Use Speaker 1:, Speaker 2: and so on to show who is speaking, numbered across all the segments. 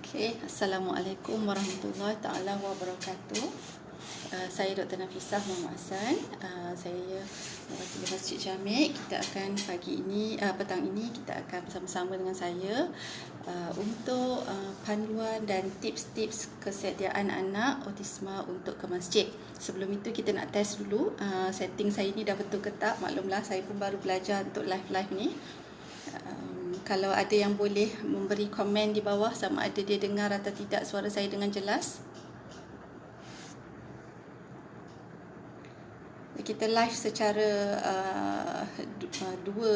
Speaker 1: Okay, Assalamualaikum warahmatullahi taala wabarakatuh. Saya Dr. Nafisah Muhammad Hassan. Saya mewakili Masjid Jamek. Kita akan petang ini kita akan bersama-sama dengan saya untuk panduan dan tips-tips kesediaan anak autisma untuk ke masjid. Sebelum itu kita nak test dulu setting saya ni dah betul ke tak. Maklumlah saya pun baru belajar untuk live ni. Kalau ada yang boleh memberi komen di bawah sama ada dia dengar atau tidak suara saya dengan jelas. Kita live secara dua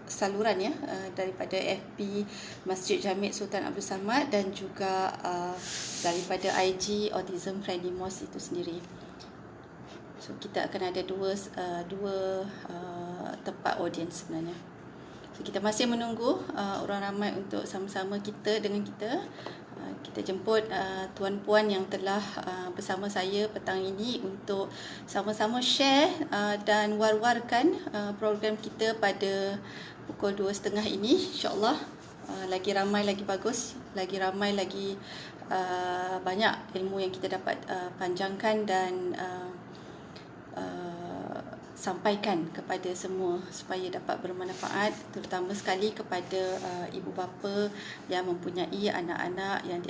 Speaker 1: saluran ya, daripada FB Masjid Jamek Sultan Abdul Samad dan juga daripada IG Autism Friendly Mosque itu sendiri. So kita akan ada dua tempat audience sebenarnya. So, kita masih menunggu orang ramai untuk sama-sama kita dengan kita. Kita jemput tuan puan yang telah bersama saya petang ini untuk sama-sama share dan war-warkan program kita pada pukul 2.30 ini. InsyaAllah lagi ramai lagi bagus, lagi ramai lagi banyak ilmu yang kita dapat panjangkan dan sampaikan kepada semua supaya dapat bermanfaat, terutama sekali kepada ibu bapa yang mempunyai anak-anak yang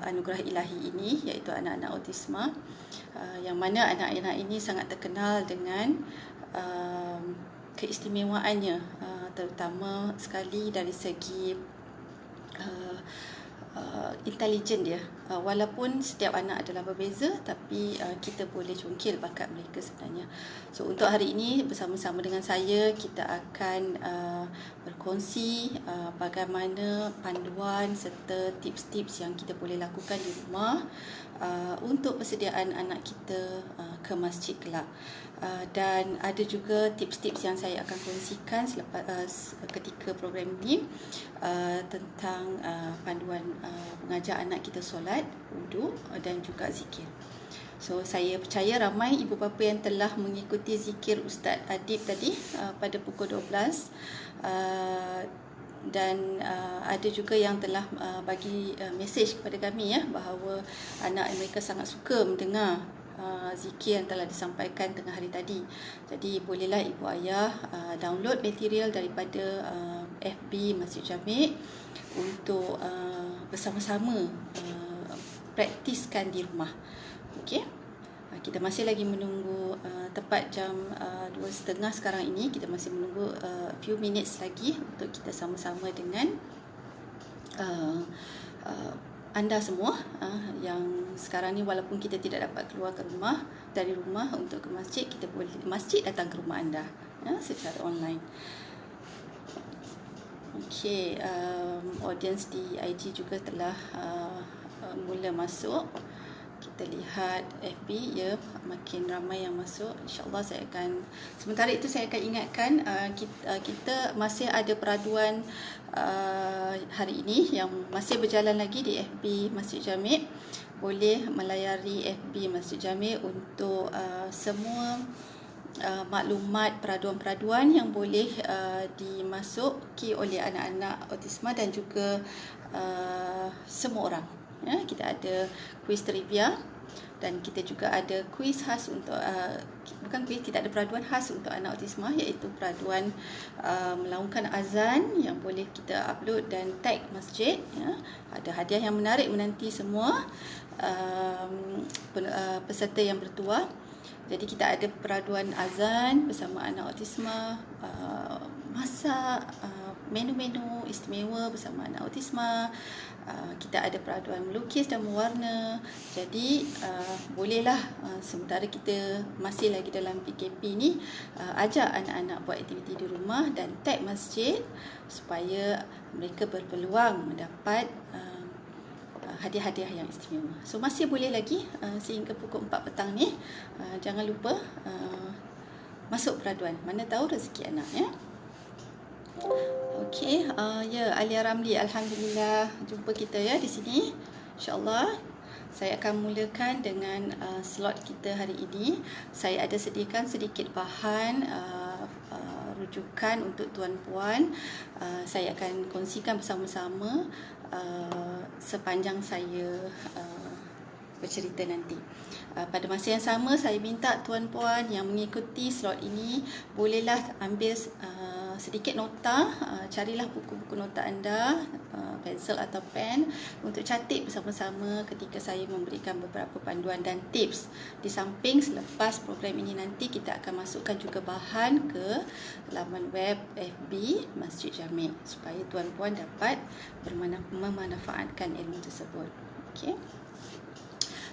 Speaker 1: anugerah ilahi ini, iaitu anak-anak autisma, yang mana anak-anak ini sangat terkenal dengan keistimewaannya, terutama sekali dari segi intelijen dia. Walaupun setiap anak adalah berbeza, tapi kita boleh congkil bakat mereka sebenarnya. So untuk hari ini bersama-sama dengan saya kita akan berkongsi bagaimana panduan serta tips-tips yang kita boleh lakukan di rumah untuk persediaan anak kita ke masjid kelak. Dan ada juga tips-tips yang saya akan kongsikan selepas ketika program ini tentang panduan mengajar anak kita solat, wuduk dan juga zikir. So saya percaya ramai ibu bapa yang telah mengikuti zikir Ustaz Adib tadi pada pukul 12 dan ada juga yang telah bagi mesej kepada kami ya, bahawa anak mereka sangat suka mendengar zikir yang telah disampaikan tengah hari tadi. Jadi bolehlah ibu ayah download material daripada FB Masjid Jamek untuk bersama-sama praktiskan di rumah. Okey. Kita masih lagi menunggu tepat jam 2.30 sekarang ini. Kita masih menunggu few minutes lagi untuk kita sama-sama dengan anda semua yang sekarang ni walaupun kita tidak dapat keluar dari rumah untuk ke masjid, kita boleh masjid datang ke rumah anda ya, secara online. Okey, audience di IG juga telah mula masuk. Kita lihat FB ya, makin ramai yang masuk. InsyaAllah saya akan, sementara itu saya akan ingatkan kita masih ada peraduan hari ini yang masih berjalan lagi di FB Masjid Jamek. Boleh melayari FB Masjid Jamek untuk semua maklumat peraduan-peraduan yang boleh dimasuki oleh anak-anak autisma dan juga semua orang. Ya, kita ada kuis trivia dan kita juga ada kuis khas untuk bukan kuis, kita ada peraduan khas untuk anak autisma, iaitu peraduan melaungkan azan yang boleh kita upload dan tag masjid ya. Ada hadiah yang menarik menanti semua peserta yang bertuah. Jadi kita ada peraduan azan bersama anak autisma, masak menu-menu istimewa bersama anak autisma. Kita ada peraduan melukis dan mewarna. Jadi bolehlah sementara kita masih lagi dalam PKP ni, ajak anak-anak buat aktiviti di rumah dan tag masjid supaya mereka berpeluang mendapat hadiah-hadiah yang istimewa. So masih boleh lagi sehingga pukul 4 petang ni. Jangan lupa masuk peraduan, mana tahu rezeki anak ya. Okey, ya Alia Ramli, alhamdulillah jumpa kita ya di sini. InsyaAllah saya akan mulakan dengan slot kita hari ini. Saya ada sediakan sedikit bahan rujukan untuk tuan-puan. Saya akan kongsikan bersama-sama sepanjang saya bercerita nanti. Pada masa yang sama, saya minta tuan-puan yang mengikuti slot ini bolehlah ambil sedikit nota, carilah buku-buku nota anda, pensel atau pen untuk catat bersama-sama ketika saya memberikan beberapa panduan dan tips. Di samping selepas program ini nanti kita akan masukkan juga bahan ke laman web FB Masjid Jamek supaya tuan-puan dapat memanfaatkan ilmu tersebut. Okey.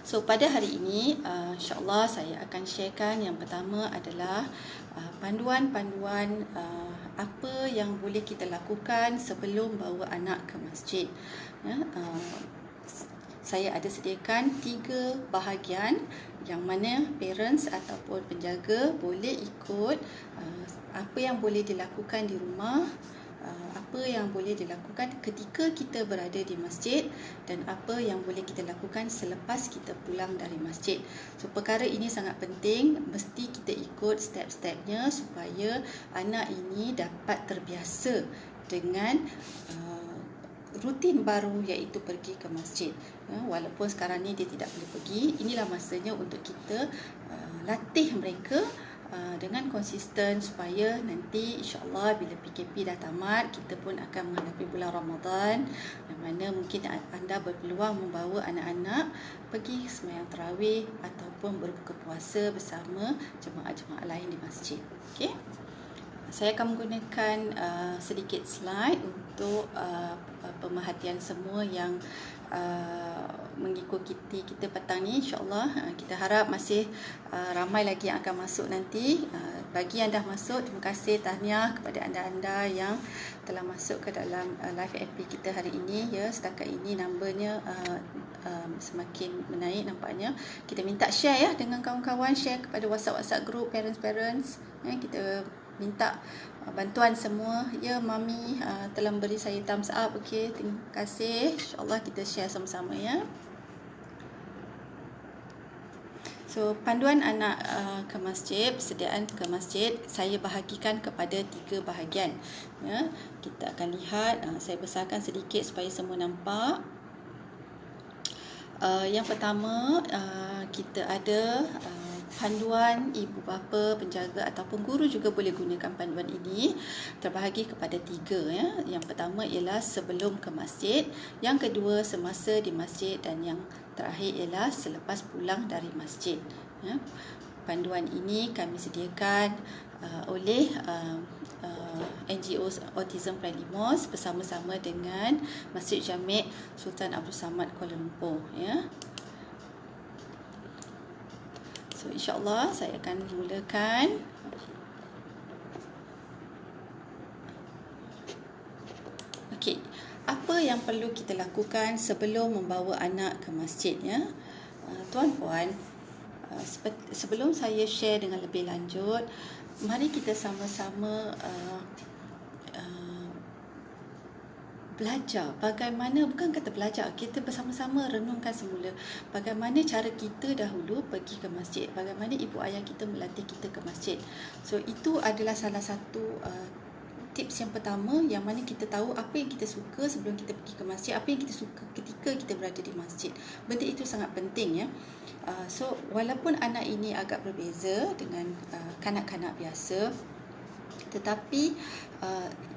Speaker 1: So pada hari ini insya-Allah saya akan sharekan yang pertama adalah panduan-panduan apa yang boleh kita lakukan sebelum bawa anak ke masjid. Saya ada sediakan 3 bahagian yang mana parents ataupun penjaga boleh ikut apa yang boleh dilakukan di rumah, apa yang boleh dilakukan ketika kita berada di masjid dan apa yang boleh kita lakukan selepas kita pulang dari masjid. So perkara ini sangat penting, mesti kita ikut step-stepnya supaya anak ini dapat terbiasa dengan rutin baru iaitu pergi ke masjid. Walaupun sekarang ni dia tidak boleh pergi, inilah masanya untuk kita latih mereka dengan konsisten supaya nanti insya-Allah bila PKP dah tamat, kita pun akan menghadapi bulan Ramadan yang mana mungkin anda berpeluang membawa anak-anak pergi sembahyang tarawih ataupun berbuka puasa bersama jemaah-jemaah lain di masjid. Okey. Saya akan menggunakan sedikit slide untuk pemerhatian semua yang mengikuti kita petang ni. InsyaAllah kita harap masih ramai lagi yang akan masuk nanti. Bagi yang dah masuk, terima kasih, tahniah kepada anda-anda yang telah masuk ke dalam live FB kita hari ini. Ya, setakat ini numbernya semakin menaik nampaknya. Kita minta share ya dengan kawan-kawan, share kepada WhatsApp group parents. Kita minta bantuan semua. Ya, Mami telah beri saya thumbs up. Okey, terima kasih. InsyaAllah kita share sama-sama ya. So, panduan anak ke masjid, persediaan ke masjid, saya bahagikan kepada 3 bahagian. Ya, kita akan lihat, saya besarkan sedikit supaya semua nampak. Yang pertama, kita ada panduan ibu bapa, penjaga ataupun guru juga boleh gunakan panduan ini. Terbahagi kepada 3 ya. Yang pertama ialah sebelum ke masjid, yang kedua semasa di masjid dan yang terakhir ialah selepas pulang dari masjid. Ya. Panduan ini kami sediakan oleh NGO Autism Friendly Mosque bersama-sama dengan Masjid Jamek Sultan Abdul Samad Kuala Lumpur ya. So insya-Allah saya akan mulakan. Okey, apa yang perlu kita lakukan sebelum membawa anak ke masjid ya? Tuan-puan, sebelum saya share dengan lebih lanjut, mari kita sama-sama belajar bagaimana, bukan kata belajar, kita bersama-sama renungkan semula bagaimana cara kita dahulu pergi ke masjid, bagaimana ibu ayah kita melatih kita ke masjid. So itu adalah salah satu tips yang pertama, yang mana kita tahu apa yang kita suka sebelum kita pergi ke masjid, apa yang kita suka ketika kita berada di masjid. Benda itu sangat penting ya. So walaupun anak ini agak berbeza dengan kanak-kanak biasa, tetapi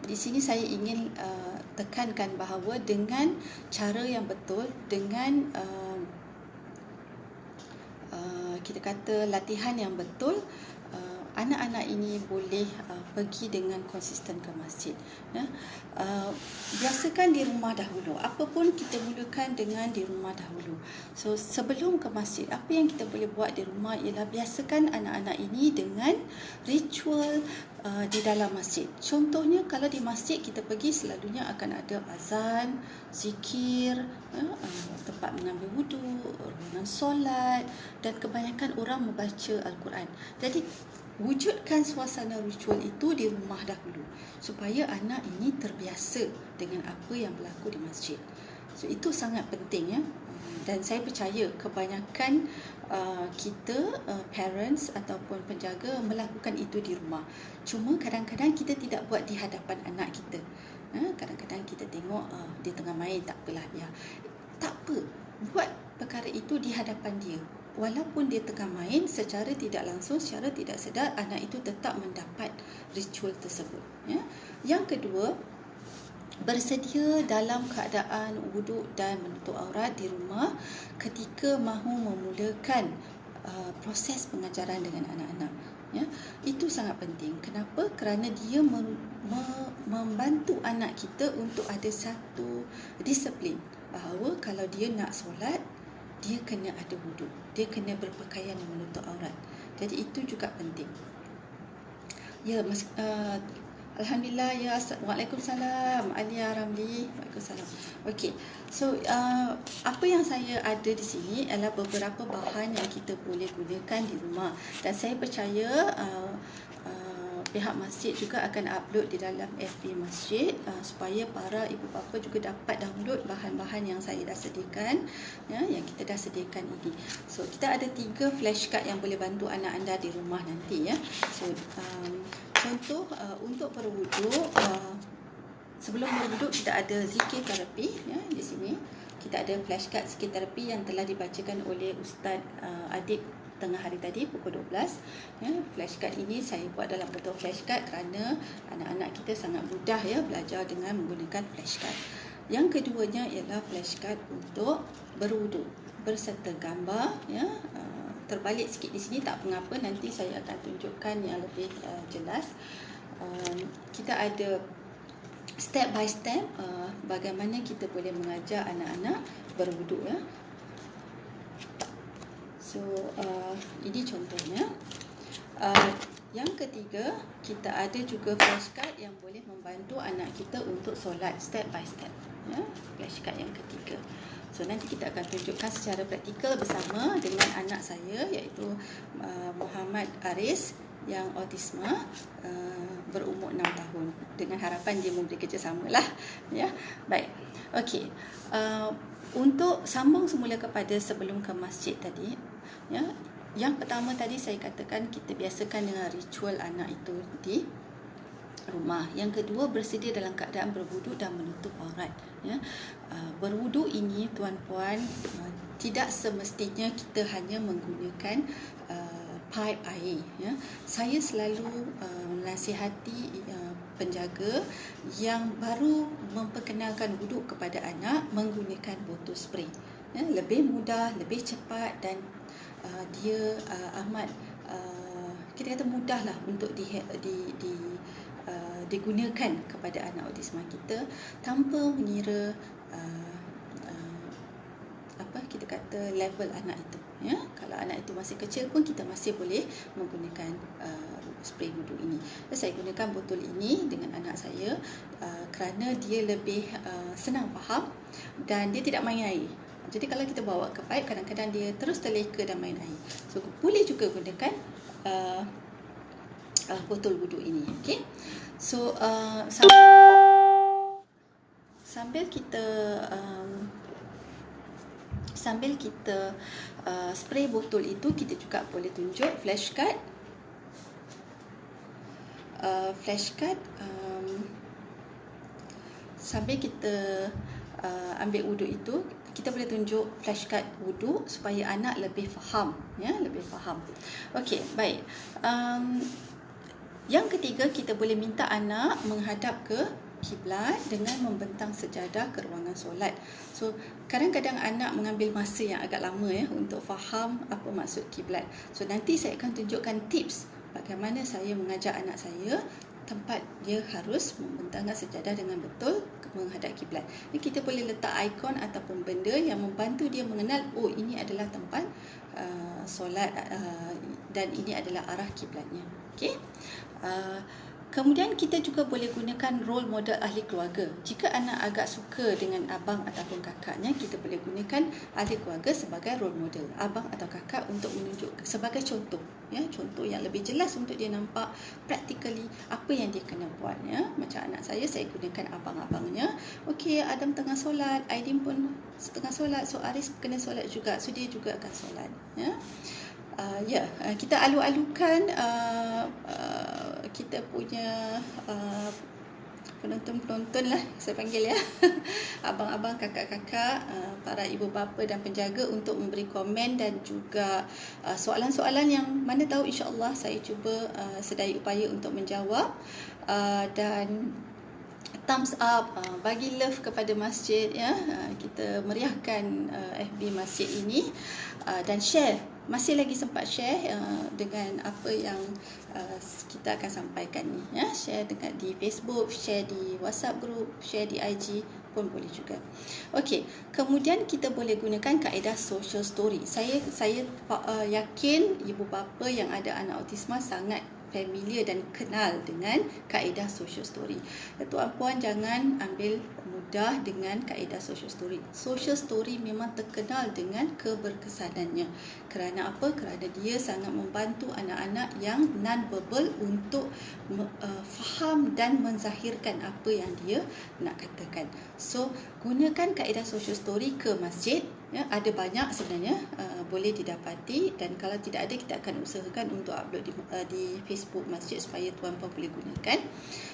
Speaker 1: di sini saya ingin tekankan bahawa dengan cara yang betul, dengan kita kata latihan yang betul, anak-anak ini boleh pergi dengan konsisten ke masjid. Biasakan di rumah dahulu. Apa pun kita mulakan dengan di rumah dahulu. So sebelum ke masjid, apa yang kita boleh buat di rumah ialah biasakan anak-anak ini dengan ritual di dalam masjid. Contohnya kalau di masjid kita pergi, selalunya akan ada azan, zikir, tempat mengambil wuduk, ruangan solat, dan kebanyakan orang membaca Al-Quran. Jadi wujudkan suasana ritual itu di rumah dahulu supaya anak ini terbiasa dengan apa yang berlaku di masjid. So itu sangat penting ya. Dan saya percaya kebanyakan kita parents ataupun penjaga melakukan itu di rumah. Cuma kadang-kadang kita tidak buat di hadapan anak kita. Kadang-kadang kita tengok dia tengah main, tak apalah biar. Tak apa, buat perkara itu di hadapan dia. Walaupun dia tengah main, secara tidak langsung, secara tidak sedar, anak itu tetap mendapat ritual tersebut. Yang kedua, bersedia dalam keadaan wuduk dan menutup aurat di rumah ketika mahu memulakan proses pengajaran dengan anak-anak. Itu sangat penting. Kenapa? Kerana dia membantu anak kita untuk ada satu disiplin bahawa kalau dia nak solat, dia kena ada wuduk, dia kena berpakaian yang menutup aurat. Jadi itu juga penting. Alhamdulillah ya. Waalaikumsalam Alia Ramli. Waalaikumsalam. Okey. So apa yang saya ada di sini adalah beberapa bahan yang kita boleh gunakan di rumah, dan saya percaya pihak masjid juga akan upload di dalam FB masjid supaya para ibu bapa juga dapat download bahan-bahan yang saya dah sediakan, yang kita dah sediakan ini. So kita ada 3 flashcard yang boleh bantu anak anda di rumah nanti, ya. So contoh untuk berwuduk, sebelum berwuduk kita ada zikir terapi, di sini kita ada flashcard zikir terapi yang telah dibacakan oleh Ustaz Adik tengah hari tadi pukul 12. Flashcard ini saya buat dalam bentuk flashcard kerana anak-anak kita sangat mudah belajar dengan menggunakan flashcard. Yang keduanya ialah flashcard untuk berwuduk berserta gambar, terbalik sikit di sini, tak mengapa, nanti saya akan tunjukkan yang lebih jelas. Kita ada step by step bagaimana kita boleh mengajar anak-anak berwuduk, So ini contohnya. Yang ketiga, kita ada juga flashcard yang boleh membantu anak kita untuk solat step by step, flashcard yang ketiga. So nanti kita akan tunjukkan secara praktikal bersama dengan anak saya, iaitu Muhammad Aris yang autisma, berumur 6 tahun, dengan harapan dia memberi kerjasama lah, Baik. Okey. Untuk sambung semula kepada sebelum ke masjid tadi, yang pertama tadi saya katakan kita biasakan dengan ritual anak itu di rumah. Yang kedua, bersedia dalam keadaan berwuduk dan menutup aurat. Berwuduk ini, tuan-puan, tidak semestinya kita hanya menggunakan pipe air. Saya selalu menasihati penjaga yang baru memperkenalkan wuduk kepada anak menggunakan botol spray. Lebih mudah, lebih cepat, dan dia amat kita kata mudahlah untuk digunakan kepada anak autisma kita tanpa mengira kita kata level anak itu. Kalau anak itu masih kecil pun kita masih boleh menggunakan spray wuduk ini. Saya gunakan botol ini dengan anak saya kerana dia lebih senang faham dan dia tidak main air. Jadi kalau kita bawa ke pipe, kadang-kadang dia terus terleka dan main air. So boleh juga gunakan botol wuduk ini. Okay? So sambil kita spray botol itu, kita juga boleh tunjuk flashcard. Sambil kita ambil wuduk itu, kita boleh tunjuk flashcard wuduk supaya anak lebih faham, lebih faham. Okey, baik. Yang ketiga, kita boleh minta anak menghadap ke kiblat dengan membentang sejadah ke ruangan solat. So kadang-kadang anak mengambil masa yang agak lama untuk faham apa maksud kiblat. So nanti saya akan tunjukkan tips bagaimana saya mengajar anak saya tempat dia harus membentangkan sejadah dengan betul menghadap kiblat. Kita boleh letak ikon ataupun benda yang membantu dia mengenal, oh ini adalah tempat solat dan ini adalah arah kiblatnya. Okey. Kemudian kita juga boleh gunakan role model ahli keluarga. Jika anak agak suka dengan abang ataupun kakaknya, kita boleh gunakan ahli keluarga sebagai role model, abang atau kakak, untuk menunjuk sebagai contoh, ya, contoh yang lebih jelas untuk dia nampak practically apa yang dia kena buat, ya. Macam anak saya gunakan abang-abangnya. Okey, Adam tengah solat, Aidin pun setengah solat, so Aris kena solat juga, so dia juga akan solat, ya. Kita alu-alukan kita punya penonton-penonton lah saya panggil, ya. Abang-abang, kakak-kakak, para ibu bapa dan penjaga untuk memberi komen dan juga soalan-soalan yang mana tahu insya-Allah saya cuba sedaya upaya untuk menjawab, dan thumbs up, bagi love kepada masjid, ya. Kita meriahkan FB masjid ini, dan share, masih lagi sempat share dengan apa yang kita akan sampaikan ni, ya. Share di Facebook, share di WhatsApp group, share di IG pun boleh juga. Okey, kemudian kita boleh gunakan kaedah social story. Saya yakin ibu bapa yang ada anak autisma sangat familiar dan kenal dengan kaedah social story. Tuan puan jangan ambil mudah dengan kaedah social story. Social story memang terkenal dengan keberkesanannya. Kerana apa? Kerana dia sangat membantu anak-anak yang non-verbal untuk faham dan menzahirkan apa yang dia nak katakan. So, gunakan kaedah social story ke masjid. Ya, ada banyak sebenarnya boleh didapati, dan kalau tidak ada kita akan usahakan untuk upload di Facebook masjid supaya tuan-puan boleh gunakan.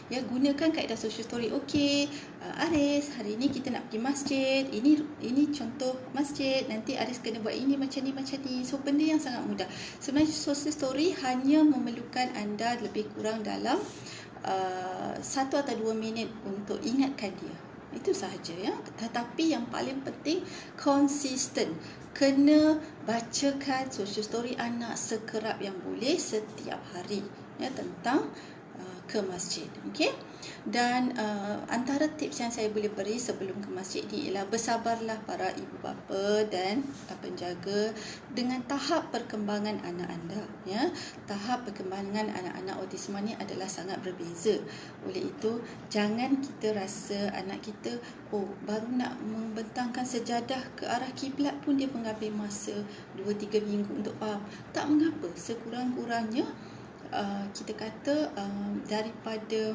Speaker 1: Ya, gunakan kaedah social story. Okey, Aris, hari ini kita nak pergi masjid. Ini contoh masjid. Nanti Aris kena buat ini macam ni macam ni. So benda yang sangat mudah. Sebenarnya social story hanya memerlukan anda lebih kurang dalam 1 atau 2 minit untuk ingatkan dia. Itu sahaja, ya. Tetapi yang paling penting konsisten. Kena bacakan social story anak sekerap yang boleh setiap hari, ya, tentang ke masjid. Okey. Dan antara tips yang saya boleh beri sebelum ke masjid ni ialah bersabarlah para ibu bapa dan penjaga dengan tahap perkembangan anak anda, ya. Tahap perkembangan anak-anak autisma ni adalah sangat berbeza. Oleh itu, jangan kita rasa anak kita baru nak membentangkan sejadah ke arah kiblat pun dia mengambil masa 2-3 minggu untuk faham. Tak mengapa, sekurang-kurangnya kita kata daripada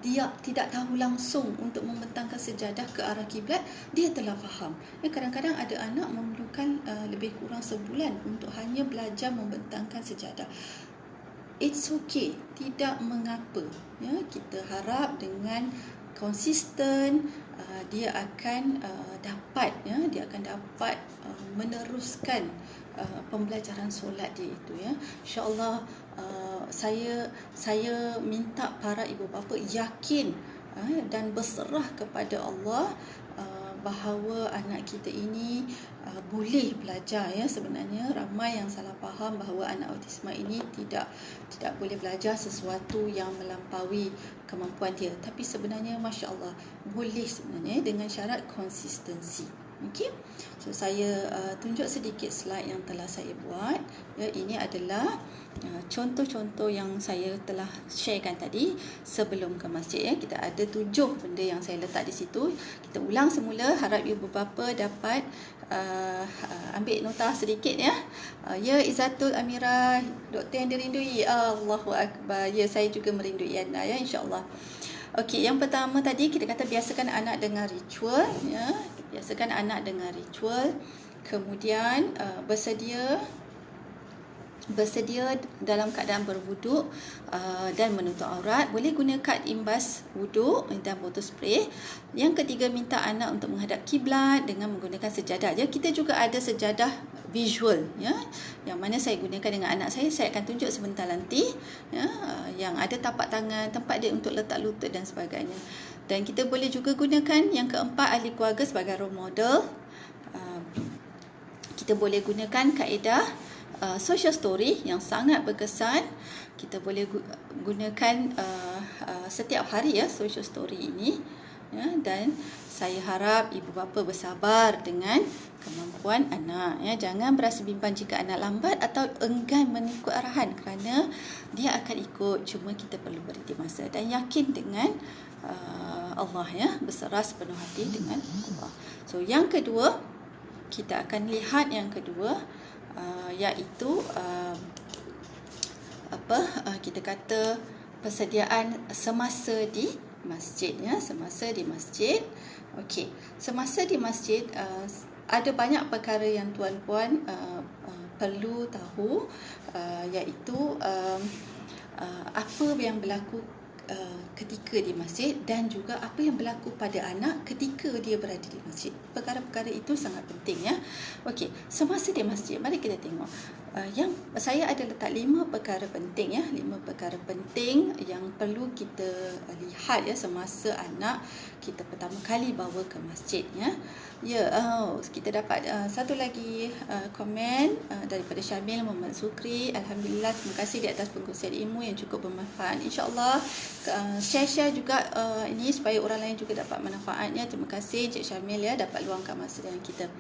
Speaker 1: dia tidak tahu langsung untuk membentangkan sejadah ke arah kiblat, dia telah faham. Kadang-kadang ada anak memerlukan lebih kurang sebulan untuk hanya belajar membentangkan sejadah. It's okay, tidak mengapa, ya. Kita harap dengan konsisten dia akan dapat meneruskan pembelajaran solat dia itu, ya. InsyaAllah saya minta para ibu bapa yakin dan berserah kepada Allah bahawa anak kita ini boleh belajar, ya. Sebenarnya ramai yang salah faham bahawa anak autisma ini tidak boleh belajar sesuatu yang melampaui kemampuan dia, tapi sebenarnya masya-Allah boleh sebenarnya dengan syarat konsistensi. Okey. So saya tunjuk sedikit slide yang telah saya buat. Ya, ini adalah contoh-contoh yang saya telah sharekan tadi sebelum ke masjid, ya. Kita ada 7 benda yang saya letak di situ. Kita ulang semula, harap ibu bapa dapat ambil nota sedikit, ya. Ya, Izzatul Amira, doktor yang dirindui. Allahu Akbar. Ya, saya juga merindui anda, ya, insya-Allah. Okey, yang pertama tadi kita kata biasakan anak dengan ritual, ya. Biasakan anak dengan ritual. Kemudian bersedia dalam keadaan berwuduk dan menutup aurat. Boleh guna kad imbas wuduk dan botol spray. Yang ketiga, minta anak untuk menghadap kiblat dengan menggunakan sejadah. Ya, kita juga ada sejadah visual, ya, yang mana saya gunakan dengan anak saya akan tunjuk sebentar nanti, ya, yang ada tapak tangan, tempat dia untuk letak lutut dan sebagainya. Dan kita boleh juga gunakan yang keempat, ahli keluarga sebagai role model. Kita boleh gunakan kaedah social story yang sangat berkesan. Kita boleh gunakan setiap hari, ya, social story ini. ya, dan saya harap ibu bapa bersabar dengan kemampuan anak, ya. Jangan berasa bimbang jika anak lambat atau enggan mengikut arahan, kerana dia akan ikut, cuma kita perlu beri dia masa dan yakin dengan Allah, ya, berserah sepenuh hati dengan Allah. So yang kedua, kita akan lihat yang kedua, iaitu kita kata persediaan semasa di masjid, ya, semasa di masjid. Okey, semasa di masjid ada banyak perkara yang tuan-puan perlu tahu, iaitu apa yang berlaku ketika di masjid dan juga apa yang berlaku pada anak ketika dia berada di masjid. Perkara-perkara itu sangat penting, ya. Okey, semasa di masjid, mari kita tengok. Yang saya ada letak 5 perkara penting, ya, 5 perkara penting yang perlu kita lihat, ya, semasa anak kita pertama kali bawa ke masjid, ya. Ya, kita dapat satu lagi komen daripada Syamil Muhammad Sukri. Alhamdulillah, terima kasih di atas pengkongsian ilmu yang cukup bermanfaat. InsyaAllah share juga ini supaya orang lain juga dapat manfaatnya. Terima kasih Cik Syamil, ya, dapat luangkan masa dengan kita.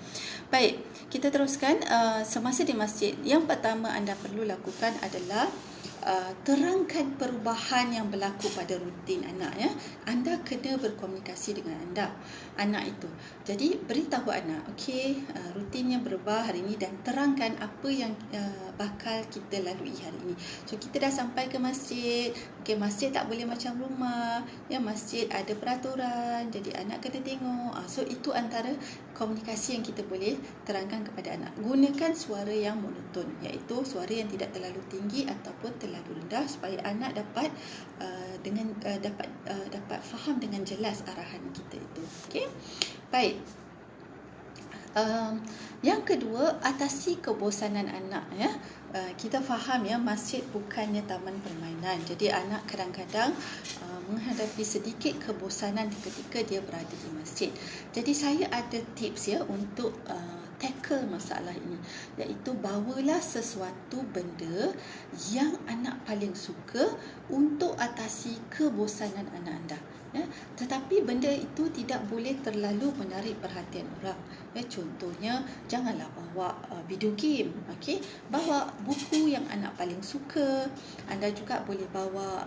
Speaker 1: Baik, kita teruskan. Semasa di masjid, yang pertama anda perlu lakukan adalah terangkan perubahan yang berlaku pada rutin anak, ya. Anda kena berkomunikasi dengan anak itu. Jadi beritahu anak, okey, rutinnya berubah hari ini, dan terangkan apa yang bakal kita lalui hari ini. So kita dah sampai ke masjid. Okey, masjid tak boleh macam rumah, ya, masjid ada peraturan, jadi anak kena tengok. So itu antara komunikasi yang kita boleh terangkan kepada anak. Gunakan suara yang monoton, iaitu suara yang tidak terlalu tinggi ataupun terlalu rendah, supaya anak dapat dapat faham dengan jelas arahan kita itu. Okey. Baik. Yang kedua, atasi kebosanan anak, ya. Kita faham, ya, masjid bukannya taman permainan. Jadi anak kadang-kadang menghadapi sedikit kebosanan ketika dia berada di masjid. Jadi saya ada tips, ya, untuk tackle masalah ini, iaitu bawalah sesuatu benda yang anak paling suka untuk atasi kebosanan anak anda, ya. Tetapi benda itu tidak boleh terlalu menarik perhatian orang, ya. Contohnya, janganlah bawa video game, okey. Bawa buku yang anak paling suka. Anda juga boleh bawa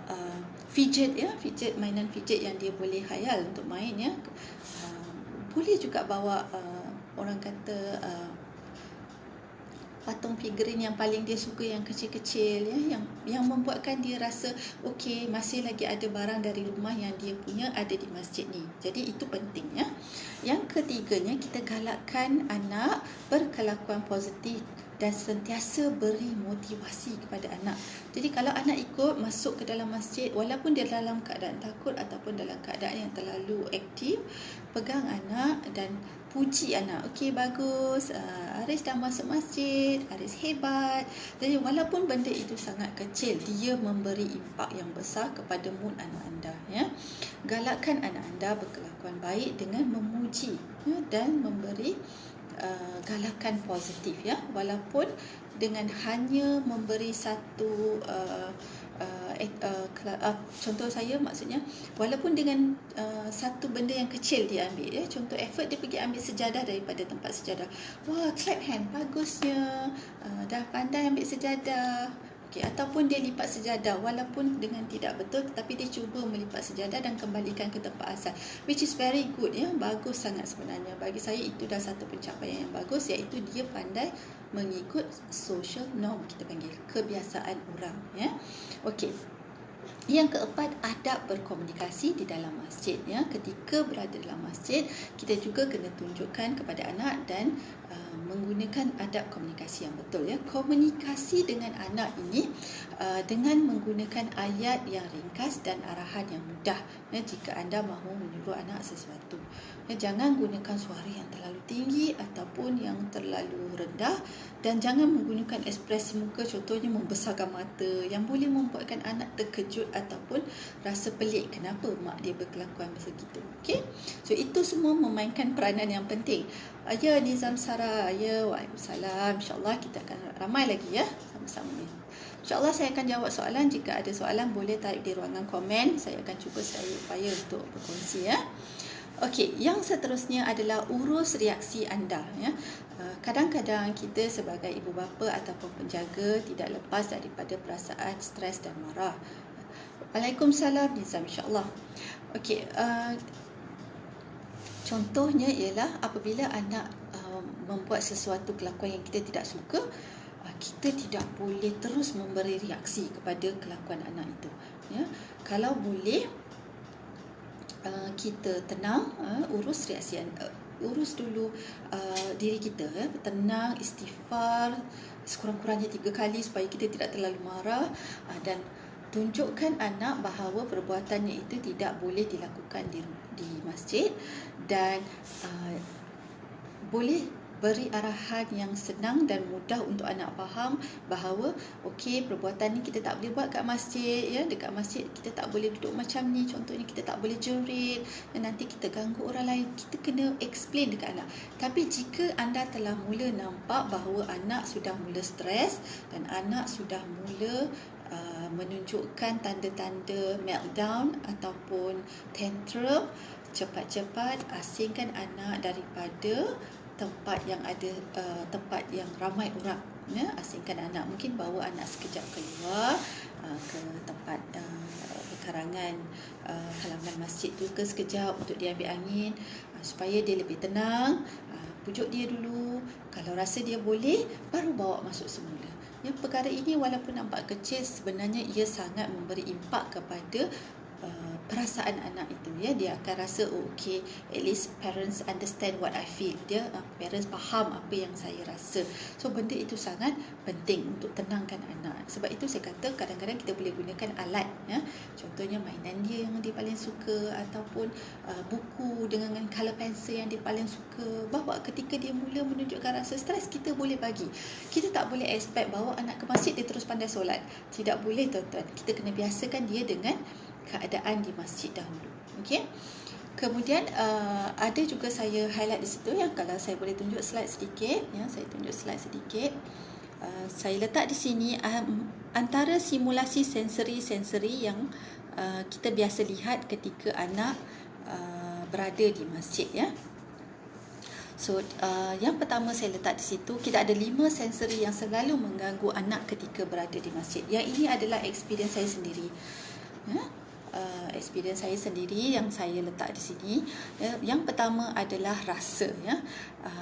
Speaker 1: fidget, ya, mainan fidget yang dia boleh hayal untuk main, ya. Boleh juga bawa orang kata patung figurin yang paling dia suka, yang kecil-kecil, ya, yang membuatkan dia rasa okey, masih lagi ada barang dari rumah yang dia punya ada di masjid ni. Jadi itu penting, ya. Yang ketiganya, kita galakkan anak berkelakuan positif dan sentiasa beri motivasi kepada anak. Jadi kalau anak ikut masuk ke dalam masjid, walaupun dia dalam keadaan takut ataupun dalam keadaan yang terlalu aktif, pegang anak dan puji anak. Okey, bagus, Aris dah masuk masjid, Aris hebat. Jadi walaupun benda itu sangat kecil, dia memberi impak yang besar kepada mood anak anda, ya. Galakkan anak anda berkelakuan baik dengan memuji, ya, dan memberi galakan positif, ya. Walaupun dengan hanya memberi satu contoh saya, maksudnya walaupun dengan satu benda yang kecil dia ambil, ya. Contoh effort dia pergi ambil sejadah daripada tempat sejadah. Wah, clap hand, bagusnya, dah pandai ambil sejadah. Okay, ataupun dia lipat sejadah walaupun dengan tidak betul, tetapi dia cuba melipat sejadah dan kembalikan ke tempat asal, which is very good, ya. Bagus sangat sebenarnya. Bagi saya itu dah satu pencapaian yang bagus, iaitu dia pandai mengikut social norm, kita panggil kebiasaan orang, ya. Okey. Yang keempat, adab berkomunikasi di dalam masjid, ya. Ketika berada dalam masjid, kita juga kena tunjukkan kepada anak dan menggunakan adab komunikasi yang betul, ya. Komunikasi dengan anak ini dengan menggunakan ayat yang ringkas dan arahan yang mudah, ya, jika anda mahu menyuruh anak sesuatu. Ya, jangan gunakan suara yang terlalu tinggi ataupun yang terlalu rendah, dan jangan menggunakan ekspresi muka, contohnya membesarkan mata, yang boleh membuatkan anak terkejut ataupun rasa pelik kenapa mak dia berkelakuan begitu. Okey. So itu semua memainkan peranan yang penting. Ya, Nizam Sarah, ya, waalaikumsalam. InsyaAllah kita akan ramai lagi, ya, sama-sama ni. InsyaAllah saya akan jawab soalan. Jika ada soalan boleh type di ruangan komen. Saya akan cuba saya upaya untuk berkongsi, ya. Okey, yang seterusnya adalah urus reaksi anda, ya. Kadang-kadang kita sebagai ibu bapa ataupun penjaga tidak lepas daripada perasaan stres dan marah. Waalaikumsalam Nizam, insya-Allah. Okey, contohnya ialah apabila anak membuat sesuatu kelakuan yang kita tidak suka, kita tidak boleh terus memberi reaksi kepada kelakuan anak itu, ya. Kalau boleh, kita tenang, urus reaksi, urus dulu diri kita, tenang, istighfar sekurang-kurangnya 3 kali supaya kita tidak terlalu marah, dan tunjukkan anak bahawa perbuatannya itu tidak boleh dilakukan di masjid, dan boleh beri arahan yang senang dan mudah untuk anak faham bahawa okey, perbuatan ni kita tak boleh buat kat masjid, ya. Dekat masjid kita tak boleh duduk macam ni, contohnya kita tak boleh jerit, dan nanti kita ganggu orang lain. Kita kena explain dekat anak. Tapi jika anda telah mula nampak bahawa anak sudah mula stres dan anak sudah mula menunjukkan tanda-tanda meltdown ataupun tantrum, cepat-cepat asingkan anak daripada tempat yang ada tempat yang ramai orang, ya. Asingkan anak, mungkin bawa anak sekejap keluar ke tempat pekarangan halaman masjid tu ke sekejap untuk dia ambil angin, supaya dia lebih tenang. Pujuk dia dulu, kalau rasa dia boleh baru bawa masuk semula. Ya, perkara ini walaupun nampak kecil, sebenarnya ia sangat memberi impak kepada perasaan anak itu, ya. Dia akan rasa okey, at least parents understand what I feel. Dia parents faham apa yang saya rasa. So benda itu sangat penting untuk tenangkan anak. Sebab itu saya kata kadang-kadang kita boleh gunakan alat, ya. Contohnya mainan dia yang dia paling suka, ataupun buku dengan color pencil yang dia paling suka. Bahawa ketika dia mula menunjukkan rasa stres, kita boleh bagi. Kita tak boleh expect bawa anak ke masjid dia terus pandai solat. Tidak boleh, tuan-tuan. Kita kena biasakan dia dengan keadaan di masjid dahulu. Okey. Kemudian ada juga saya highlight di situ, yang kalau saya boleh tunjuk slide sedikit, ya, saya tunjuk slide sedikit. Saya letak di sini antara simulasi sensori yang kita biasa lihat ketika anak berada di masjid, ya. So, yang pertama saya letak di situ, kita ada 5 sensori yang selalu mengganggu anak ketika berada di masjid. Yang ini adalah experience saya sendiri, ya. Experience saya sendiri yang saya letak di sini, ya. Yang pertama adalah rasa, ya.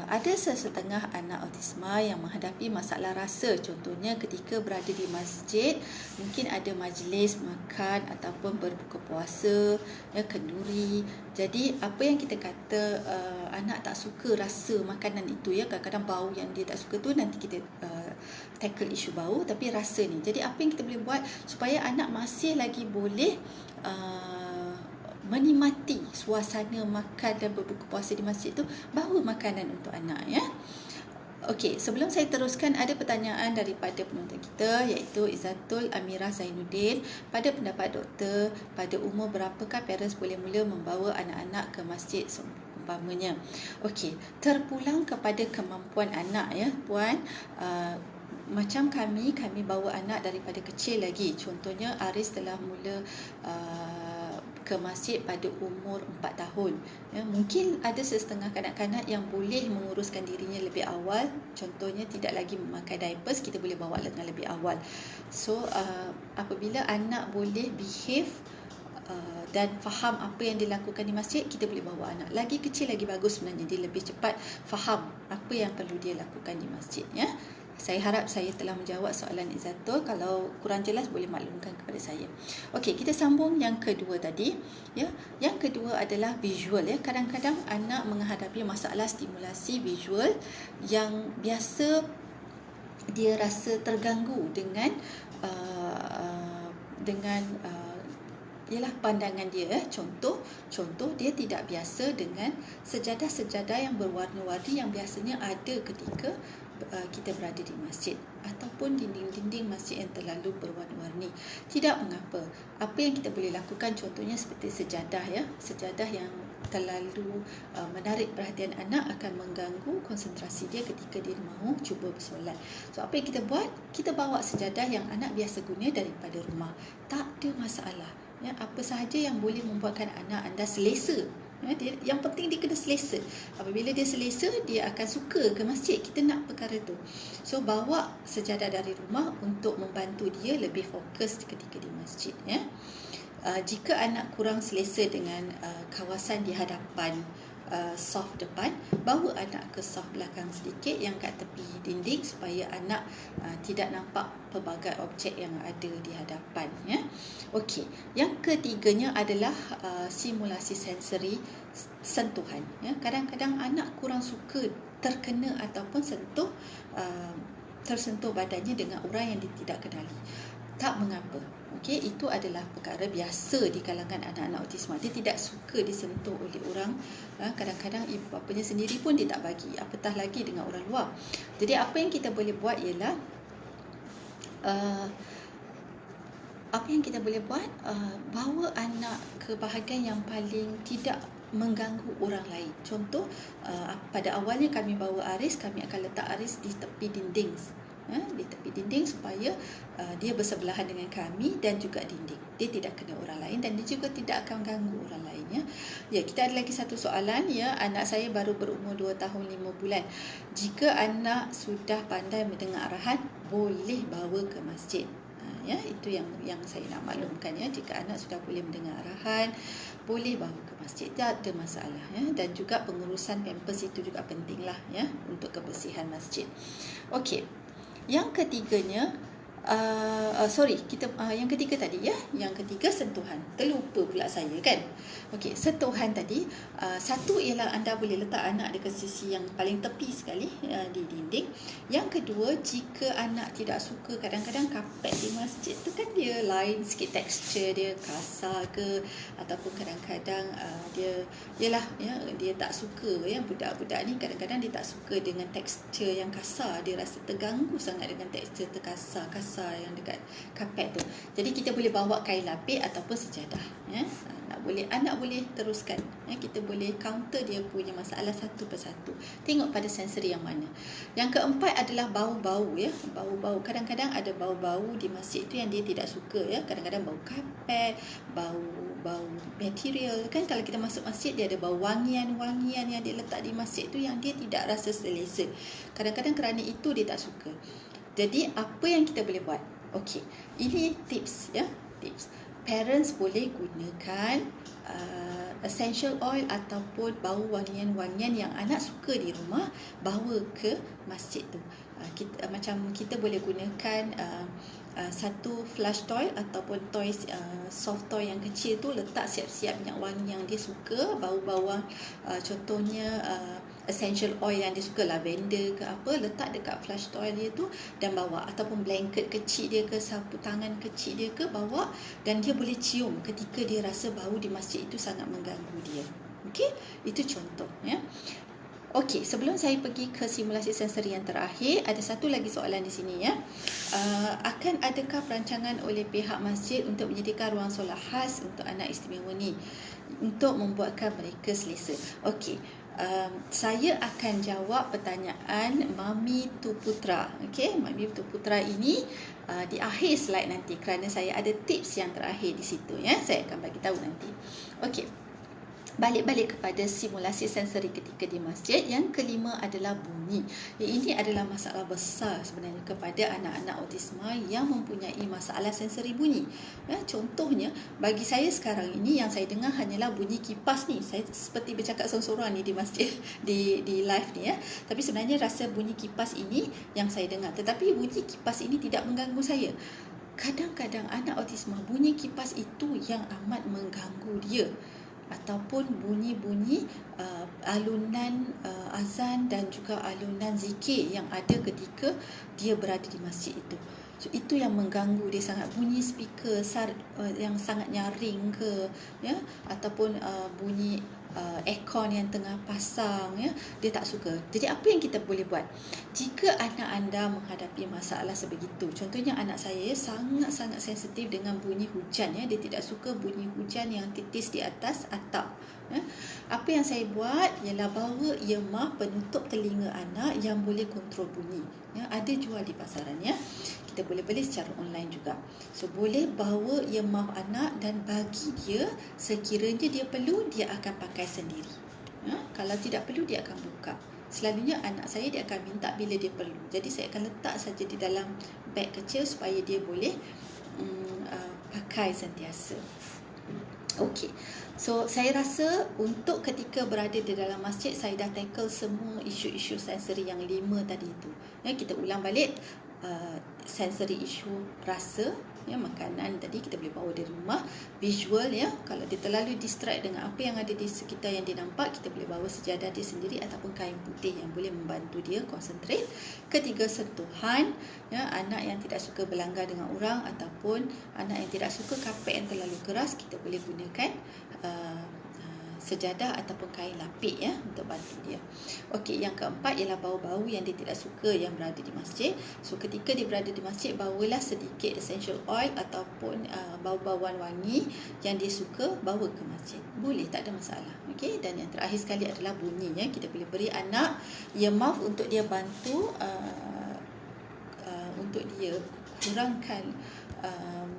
Speaker 1: Ada sesetengah anak autisma yang menghadapi masalah rasa. Contohnya ketika berada di masjid, mungkin ada majlis makan ataupun berbuka puasa, ya, kenduri. Jadi apa yang kita kata anak tak suka rasa makanan itu, ya, kadang-kadang bau yang dia tak suka tu nanti kita tackle isu bau, tapi rasa ni. Jadi apa yang kita boleh buat supaya anak masih lagi boleh menikmati suasana makan dan berbuka puasa di masjid tu, bawa makanan untuk anak, ya. Okey, sebelum saya teruskan, ada pertanyaan daripada penonton kita, iaitu Izzatul Amirah Zainuddin. Pada pendapat doktor, pada umur berapakah parents boleh mula membawa anak-anak ke masjid umpamanya? Okey, terpulang kepada kemampuan anak, ya, puan. Macam kami bawa anak daripada kecil lagi. Contohnya Aris telah mula ke masjid pada umur 4 tahun. Ya, mungkin ada setengah kanak-kanak yang boleh menguruskan dirinya lebih awal. Contohnya tidak lagi memakai diapers, kita boleh bawa dengan lebih awal. So apabila anak boleh behave dan faham apa yang dilakukan di masjid, kita boleh bawa anak. Lagi kecil lagi bagus sebenarnya, dia lebih cepat faham apa yang perlu dia lakukan di masjid, ya. Saya harap saya telah menjawab soalan Izzatul. Kalau kurang jelas boleh maklumkan kepada saya. Okey, kita sambung yang kedua tadi, ya. Yang kedua adalah visual, ya. Kadang-kadang anak menghadapi masalah stimulasi visual yang biasa dia rasa terganggu dengan ialah pandangan dia. Contoh dia tidak biasa dengan sejadah-sejadah yang berwarna-warni yang biasanya ada ketika kita berada di masjid, ataupun dinding-dinding masjid yang terlalu berwarna-warni. Tidak mengapa. Apa yang kita boleh lakukan, contohnya seperti sejadah, ya. Sejadah yang terlalu menarik perhatian anak akan mengganggu konsentrasi dia ketika dia mahu cuba bersolat. So apa yang kita buat? Kita bawa sejadah yang anak biasa guna daripada rumah. Tak ada masalah, ya. Apa sahaja yang boleh membuatkan anak anda selesa, ya, Yang penting dia kena selesa. Apabila dia selesa, dia akan suka ke masjid. Kita nak perkara tu. So bawa sejadah dari rumah untuk membantu dia lebih fokus ketika di masjid. Jika anak kurang selesa dengan kawasan di hadapan saf depan, bawa anak ke saf belakang sedikit yang kat tepi dinding supaya anak tidak nampak pelbagai objek yang ada di hadapan. Okey, yang ketiganya adalah simulasi sensori sentuhan. Kadang-kadang anak kurang suka terkena ataupun tersentuh badannya dengan orang yang dia tidak kenali. Tak mengapa. Okey, itu adalah perkara biasa di kalangan anak-anak autisma. Dia tidak suka disentuh oleh orang. Kadang-kadang ibu bapanya sendiri pun dia tak bagi, apatah lagi dengan orang luar. Jadi apa yang kita boleh buat ialah bawa anak ke bahagian yang paling tidak mengganggu orang lain. Contoh, pada awalnya kami bawa Aris, kami akan letak Aris di tepi dinding. Di tepi dinding supaya dia bersebelahan dengan kami dan juga dinding. Dia tidak kena orang lain dan dia juga tidak akan ganggu orang lain. Kita ada lagi satu soalan. Anak saya baru berumur 2 tahun 5 bulan. Jika anak sudah pandai mendengar arahan, boleh bawa ke masjid. Itu yang saya nak maklumkan. Jika anak sudah boleh mendengar arahan, boleh bawa ke masjid, tak ada masalah. Dan juga pengurusan pampers itu juga pentinglah untuk kebersihan masjid. Okey. Yang ketiganya, yang ketiga tadi yang ketiga sentuhan. Terlupa pula saya kan. Okey, sentuhan tadi, satu ialah anda boleh letak anak dekat sisi yang paling tepi sekali di dinding. Yang kedua, jika anak tidak suka, kadang-kadang kapet di masjid tu kan dia lain sikit tekstur dia, kasar ke, ataupun kadang-kadang dia tak suka. Budak-budak ni kadang-kadang dia tak suka dengan tekstur yang kasar, dia rasa terganggu sangat dengan tekstur kasar yang dekat kapet tu. Jadi kita boleh bawa kain lapik ataupun sejadah. Anak boleh teruskan. Kita boleh counter dia punya masalah satu persatu. Tengok pada sensori yang mana. Yang keempat adalah bau-bau. Bau-bau. Kadang-kadang ada bau-bau di masjid tu yang dia tidak suka. Kadang-kadang bau kapet, bau material. Kan kalau kita masuk masjid, dia ada bau wangian-wangian yang dia letak di masjid tu yang dia tidak rasa selesa. Kadang-kadang kerana itu dia tak suka. Jadi apa yang kita boleh buat? Okey, ini tips tips. Parents boleh gunakan essential oil ataupun bau wangian-wangian yang anak suka di rumah, bawa ke masjid tu. Kita boleh gunakan satu flush toy ataupun toys, soft toy yang kecil tu, letak siap-siap minyak wangi yang dia suka, bau-bauan, contohnya essential oil yang dia suka, lavender ke apa, letak dekat flush toy dia tu dan bawa, ataupun blanket kecil dia ke, sapu tangan kecil dia ke, bawa, dan dia boleh cium ketika dia rasa bau di masjid itu sangat mengganggu dia. Okey, itu contoh. Okey, sebelum saya pergi ke simulasi sensori yang terakhir, ada satu lagi soalan di sini. Akan adakah perancangan oleh pihak masjid untuk menyediakan ruang solat khas untuk anak istimewa ni untuk membuatkan mereka selesa? Okey, saya akan jawab pertanyaan Mami Tu Putra. Okey, Mami Tu Putra ini di akhir slide nanti, kerana saya ada tips yang terakhir di situ. Saya akan bagi tahu nanti. Okey. Balik kepada simulasi sensori ketika di masjid. Yang kelima adalah bunyi. Ini adalah masalah besar sebenarnya kepada anak-anak autisma yang mempunyai masalah sensori bunyi. Contohnya, bagi saya sekarang ini yang saya dengar hanyalah bunyi kipas ni. Saya seperti bercakap sorang-sorang ni di masjid, di live ni. Tapi sebenarnya rasa bunyi kipas ini yang saya dengar. Tetapi bunyi kipas ini tidak mengganggu saya. Kadang-kadang anak autisma, bunyi kipas itu yang amat mengganggu dia, ataupun bunyi-bunyi alunan azan dan juga alunan zikir yang ada ketika dia berada di masjid itu. So, itu yang mengganggu dia sangat. Bunyi speaker yang sangat nyaring ke, ataupun bunyi aircon yang tengah pasang, dia tak suka. Jadi apa yang kita boleh buat? Jika anak anda menghadapi masalah sebegitu, contohnya anak saya sangat-sangat sensitif dengan bunyi hujan, dia tidak suka bunyi hujan yang titis di atas atap. Apa yang saya buat ialah bawa earmuff penutup telinga anak yang boleh kontrol bunyi. Ada jual di pasaran. kita boleh beli secara online juga. So boleh bawa earmuff anak dan bagi dia, sekiranya dia perlu, dia akan pakai sendiri. Kalau tidak perlu, dia akan buka. Selalunya anak saya dia akan minta bila dia perlu. Jadi saya akan letak saja di dalam beg kecil supaya dia boleh pakai sentiasa. Okey. So saya rasa untuk ketika berada di dalam masjid, saya dah tackle semua isu-isu sensory yang 5 tadi itu. Kita ulang balik sensory isu rasa, makanan tadi kita boleh bawa di rumah, visual kalau dia terlalu distract dengan apa yang ada di sekitar yang dia nampak, kita boleh bawa sejadah dia sendiri ataupun kain putih yang boleh membantu dia konsentrate. Ketiga, sentuhan, anak yang tidak suka berlanggar dengan orang ataupun anak yang tidak suka kapet yang terlalu keras, kita boleh gunakan sejadah ataupun kain lapik untuk bantu dia. Okey, yang keempat ialah bau-bau yang dia tidak suka yang berada di masjid. So ketika dia berada di masjid, bawalah sedikit essential oil ataupun bau-bauan wangi yang dia suka, bawa ke masjid. Boleh, tak ada masalah. Okey, dan yang terakhir sekali adalah bunyi. Kita boleh beri anak earmuff untuk dia bantu untuk dia kurangkan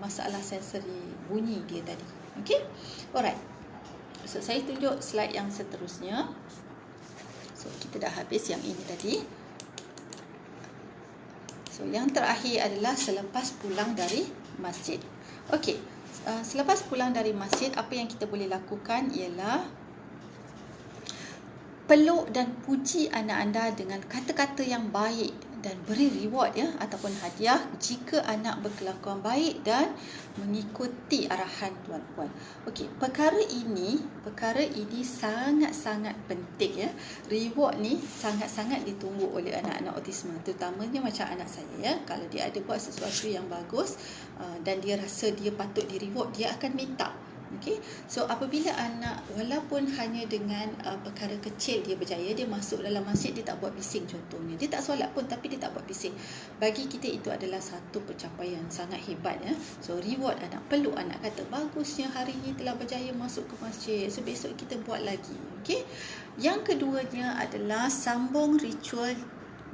Speaker 1: masalah sensori bunyi dia tadi. Okey, alright. So, saya tunjuk slide yang seterusnya. So, kita dah habis yang ini tadi. So, yang terakhir adalah selepas pulang dari masjid. Okey, selepas pulang dari masjid, apa yang kita boleh lakukan ialah peluk dan puji anak anda dengan kata-kata yang baik dan beri reward ataupun hadiah jika anak berkelakuan baik dan mengikuti arahan tuan-puan. Okey, perkara ini sangat-sangat penting Reward ni sangat-sangat ditunggu oleh anak-anak autisme, terutamanya macam anak saya kalau dia ada buat sesuatu yang bagus dan dia rasa dia patut di reward, dia akan minta. Okay. So apabila anak walaupun hanya dengan perkara kecil dia berjaya, dia masuk dalam masjid, dia tak buat bising contohnya, dia tak solat pun tapi dia tak buat bising, bagi kita itu adalah satu pencapaian sangat hebat So reward anak, peluk anak, kata bagusnya hari ini telah berjaya masuk ke masjid, so besok kita buat lagi. Okay. Yang keduanya adalah sambung ritual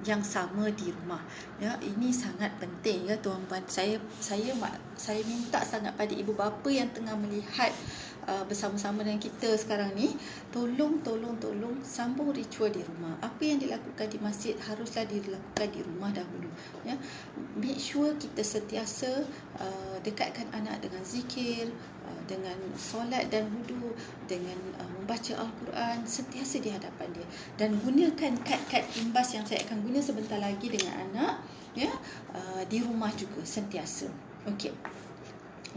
Speaker 1: yang sama di rumah. Ini sangat penting tuan-puan. Saya minta sangat pada ibu bapa yang tengah melihat bersama-sama dengan kita sekarang ni, tolong sambung ritual di rumah. Apa yang dilakukan di masjid haruslah dilakukan di rumah dahulu. Make sure kita sentiasa dekatkan anak dengan zikir, dengan solat dan wudu, dengan membaca Al-Quran, sentiasa di hadapan dia, dan gunakan kad-kad imbas yang saya akan guna sebentar lagi dengan anak di rumah juga sentiasa. Okey.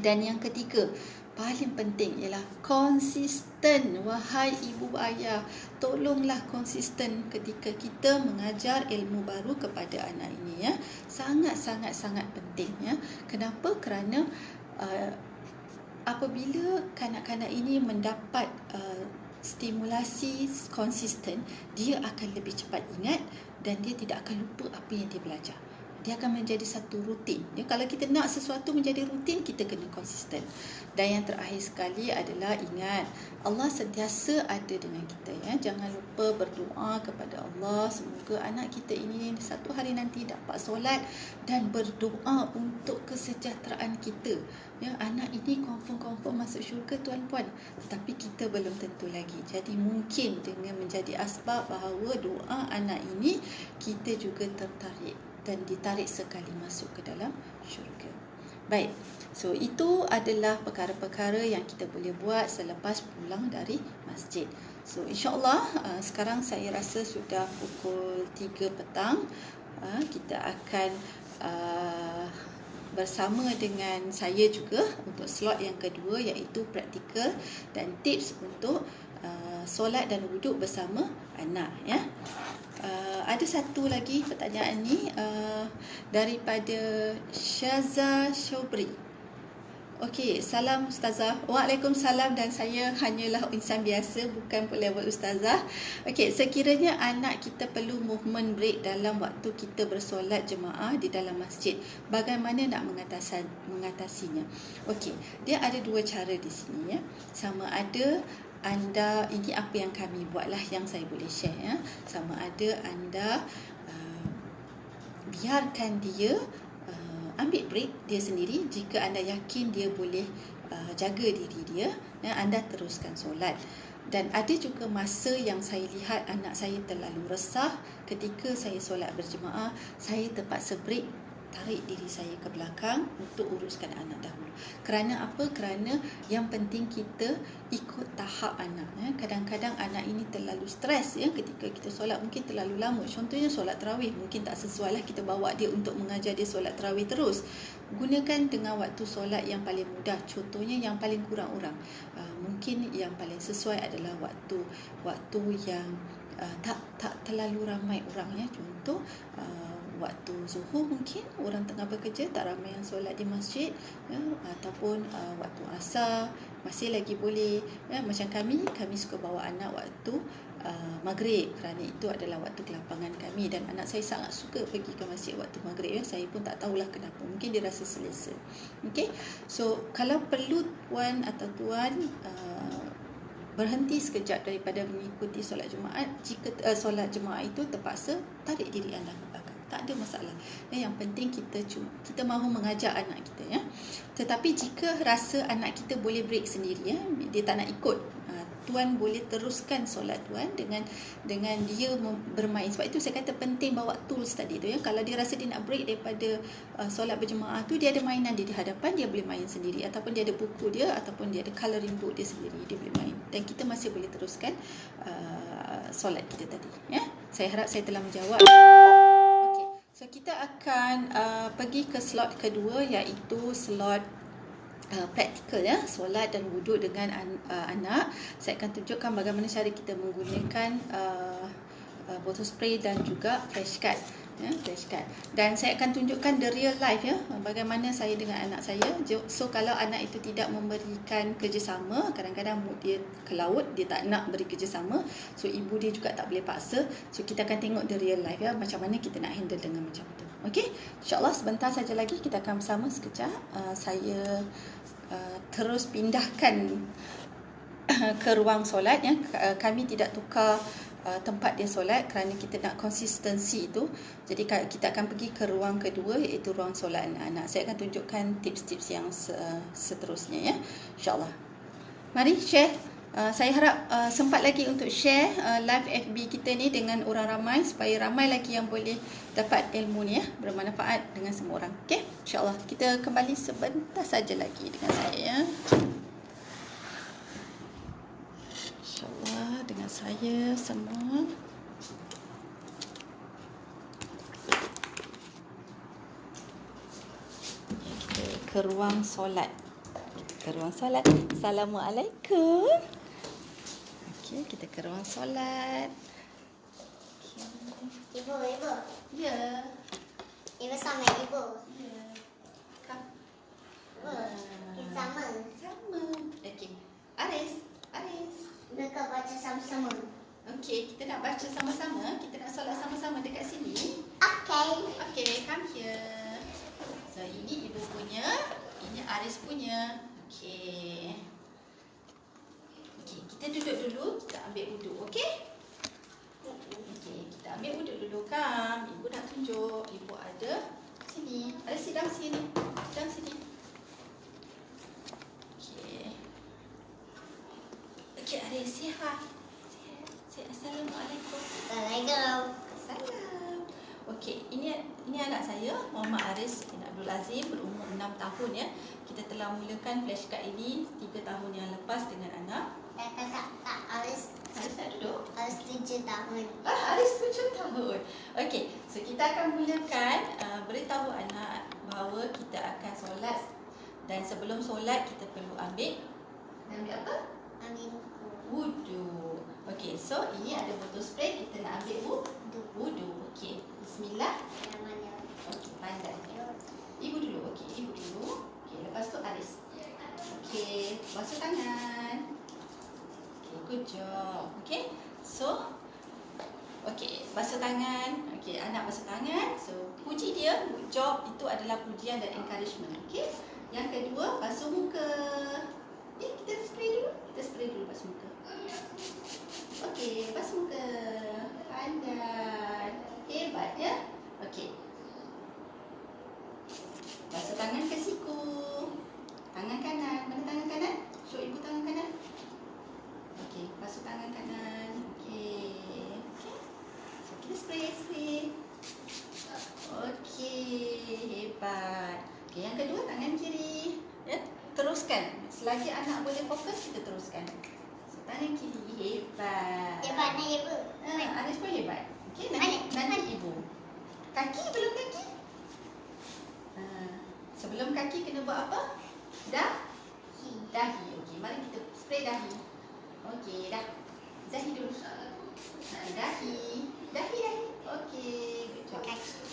Speaker 1: Dan yang ketiga, paling penting ialah konsisten. Wahai ibu ayah, tolonglah konsisten ketika kita mengajar ilmu baru kepada anak ini sangat-sangat penting Kenapa? Kerana apabila kanak-kanak ini mendapat stimulasi konsisten, dia akan lebih cepat ingat dan dia tidak akan lupa apa yang dia belajar. Dia akan menjadi satu rutin. Kalau kita nak sesuatu menjadi rutin, kita kena konsisten. Dan yang terakhir sekali adalah ingat, Allah sentiasa ada dengan kita Jangan lupa berdoa kepada Allah, semoga anak kita ini satu hari nanti dapat solat dan berdoa untuk kesejahteraan kita. Anak ini confirm masuk syurga tuan-puan, tetapi kita belum tentu lagi. Jadi mungkin dengan menjadi asbab bahawa doa anak ini, kita juga tertarik dan ditarik sekali masuk ke dalam syurga. Baik, so itu adalah perkara-perkara yang kita boleh buat selepas pulang dari masjid. So insyaAllah sekarang saya rasa sudah pukul 3 petang. Kita akan bersama dengan saya juga untuk slot yang kedua, iaitu praktikal dan tips untuk solat dan wuduk bersama anak Ada satu lagi pertanyaan ni daripada Syaza Shobri. Okey, salam Ustazah. Waalaikumsalam, dan saya hanyalah insan biasa, bukan level Ustazah. Okey, sekiranya anak kita perlu movement break dalam waktu kita bersolat jemaah di dalam masjid, bagaimana nak mengatasinya? Okey, dia ada dua cara di sini Sama ada anda, ini apa yang kami buatlah yang saya boleh share Sama ada anda biarkan dia ambil break dia sendiri. Jika anda yakin dia boleh jaga diri dia, anda teruskan solat. Dan ada juga masa yang saya lihat anak saya terlalu resah ketika saya solat berjemaah, saya terpaksa break, tarik diri saya ke belakang untuk uruskan anak dahulu. Kerana apa? Kerana yang penting kita ikut tahap anak. Kadang-kadang anak ini terlalu stres ketika kita solat, mungkin terlalu lama. Contohnya solat tarawih, mungkin tak sesuai lah kita bawa dia untuk mengajar dia solat tarawih terus. Gunakan dengan waktu solat yang paling mudah. Contohnya yang paling kurang orang. Mungkin yang paling sesuai adalah waktu yang tak terlalu ramai orang. Contoh waktu zuhur, mungkin orang tengah bekerja, tak ramai yang solat di masjid, ataupun waktu asar masih lagi boleh. Macam kami suka bawa anak waktu maghrib, kerana itu adalah waktu kelapangan kami, dan anak saya sangat suka pergi ke masjid waktu maghrib. Saya pun tak tahulah kenapa, mungkin dia rasa selesa. Okay? So kalau perlu tuan atau tuan berhenti sekejap daripada mengikuti solat Jumaat, jika solat jemaah itu terpaksa, tarik diri anda ke belakang, tak ada masalah. Yang penting kita mahu mengajar anak kita. Tetapi jika rasa anak kita boleh break sendiri, dia tak nak ikut, tuan boleh teruskan solat tuan dengan dia bermain. Sebab itu saya kata penting bawa tools tadi tu. Kalau dia rasa dia nak break daripada solat berjemaah tu, dia ada mainan dia di hadapan, dia boleh main sendiri, ataupun dia ada buku dia, ataupun dia ada colouring book dia sendiri, dia boleh main, dan kita masih boleh teruskan solat kita tadi. Saya harap saya telah menjawab. Okey, so kita akan pergi ke slot kedua, iaitu slot praktikal, solat dan wuduk dengan anak. Saya akan tunjukkan bagaimana cara kita menggunakan botol spray dan juga flashcard. Flashcard. Dan saya akan tunjukkan the real life, bagaimana saya dengan anak saya. So kalau anak itu tidak memberikan kerjasama, kadang-kadang dia ke laut, dia tak nak beri kerjasama, so ibu dia juga tak boleh paksa. So kita akan tengok the real life, macam mana kita nak handle dengan macam tu. Okey, insyaAllah sebentar saja lagi kita akan bersama sekejap. Saya terus pindahkan ke ruang solat. Kami tidak tukar tempat dia solat kerana kita nak konsistensi itu. Jadi kita akan pergi ke ruang kedua, iaitu ruang solat anak-anak. Saya akan tunjukkan tips-tips yang seterusnya, insyaAllah. Mari share. Saya harap sempat lagi untuk share live FB kita ni dengan orang ramai, supaya ramai lagi yang boleh dapat ilmu ni, bermanfaat dengan semua orang. Okey, insyaAllah kita kembali sebentar saja lagi dengan saya. InsyaAllah dengan saya semua. Kita ke ruang solat. Assalamualaikum. Okey, kita ke ruang solat.
Speaker 2: Ibu.
Speaker 1: Ya.
Speaker 2: Ibu sama ibu.
Speaker 1: Ya.
Speaker 2: Ibu, kita sama.
Speaker 1: Okey. Aris.
Speaker 2: Mereka baca sama-sama.
Speaker 1: Okey, kita nak baca sama-sama. Kita nak solat sama-sama dekat sini. Okey, come here. So, ini ibu punya, ini Aris punya. Okey, kita duduk dulu, kita ambil wuduk, okey? Okey, kita ambil wuduk dulu, kan? Ibu nak tunjuk, ibu ada sini. Ada sidang sini. Okey, Aris, sihat. Assalamualaikum. Salam. Okey, ini anak saya, Muhammad Aris bin Abdul Azim, berumur 6 tahun. Kita telah mulakan flashcard ini 3 tahun yang lepas dengan anak.
Speaker 2: Tak, Aris
Speaker 1: nak duduk?
Speaker 2: Aris 7 tahun.
Speaker 1: Aris 7 tahun. Okey, so kita akan mulakan beritahu anak bahawa kita akan solat, dan sebelum solat kita perlu ambil apa?
Speaker 2: Ambil
Speaker 1: Wudu. Okey, so ini ada botol spray, kita nak ambil wudu. Okey, bismillah. Okey, pandai. Ibu dulu. Okey, lepas tu Aris. Okey, basuh tangan. Okey, good job. Okey, so basuh tangan. Okey, anak basuh tangan. So, puji dia, good job. Itu adalah pujian dan encouragement. Okey. Yang kedua, basuh muka. Kita spray dulu basuh muka. Okey, basuh muka. Pandai. Hebat, ya? Okey. basuh tangan kanan. Okey. Okey. So, kita spray. Okey, hebat. Okey, yang kedua tangan kiri. Ya, teruskan. Selagi anak boleh fokus, kita teruskan. So, tangan kiri, hebat.
Speaker 2: Hebat nak ibu.
Speaker 1: Aris pun hebat. Okey, nanti ibu. Kaki, belum kaki. Sebelum kaki kena buat apa? Dahi. Okey, mari kita spray dahi. Okey, dah. Dahi dulu. Dahi. Okey, good job.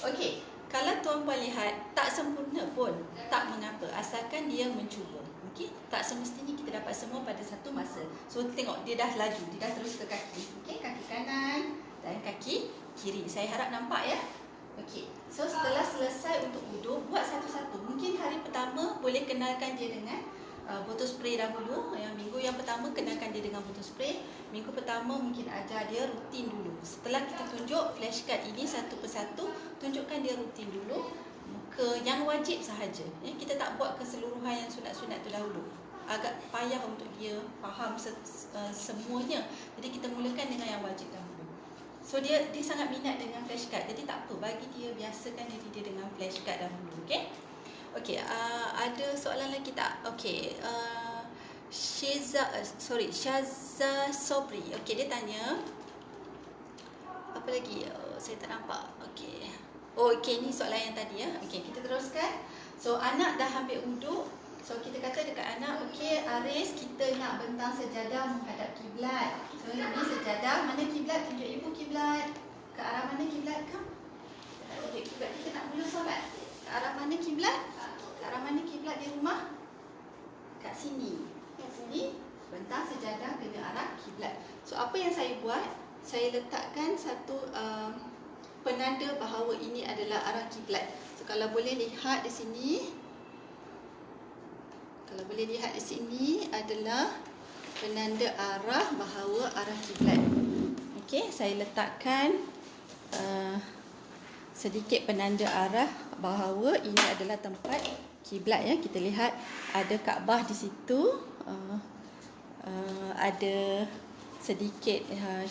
Speaker 1: Okey, kalau tuan-puan lihat tak sempurna pun tak mengapa, asalkan dia mencuba. Okey, tak semestinya kita dapat semua pada satu masa. So tengok dia dah laju, dia dah terus ke kaki. Okey, kaki kanan dan kaki kiri. Saya harap nampak ya. Okey, so setelah selesai untuk wuduk, buat satu-satu. Mungkin hari pertama boleh kenalkan dia dengan botol spray dahulu. Yang minggu yang pertama kenalkan dia dengan botol spray. Minggu pertama mungkin ajar dia rutin dulu. Setelah kita tunjuk flashcard ini satu persatu, tunjukkan dia rutin dulu. Muka yang wajib sahaja. Kita tak buat keseluruhan yang sunat-sunat tu dahulu. Agak payah untuk dia faham semuanya. Jadi kita mulakan dengan yang wajib dahulu. So dia sangat minat dengan flashcard. Jadi tak apa, bagi dia, biasakan diri dia dengan flashcard dahulu. Okey? Okey, ada soalan lagi tak? Okey, Syaza Sobri. Okey, dia tanya apa lagi? Saya tak nampak. Okey. Okey, ni soalan yang tadi ya. Okey, kita teruskan. So anak dah ambil wuduk. So kita kata dekat anak, okey Aris, kita nak bentang sejadah menghadap kiblat. So ini sejadah, mana kiblat? Tunjuk ibu kiblat. Ke arah mana kiblat? Come. Tunjuk kiblat, kita nak mula solat. Ke arah mana kiblat? Ke arah mana kiblat di rumah? Kat sini. Kat sini, bentang sejadah kena arah kiblat. So apa yang saya buat? Saya letakkan satu penanda bahawa ini adalah arah kiblat. So kalau boleh lihat di sini, adalah penanda arah bahawa arah kiblat. Okey, saya letakkan sedikit penanda arah bahawa ini adalah tempat kiblat ya. Kita lihat ada Kaabah di situ. Ada sedikit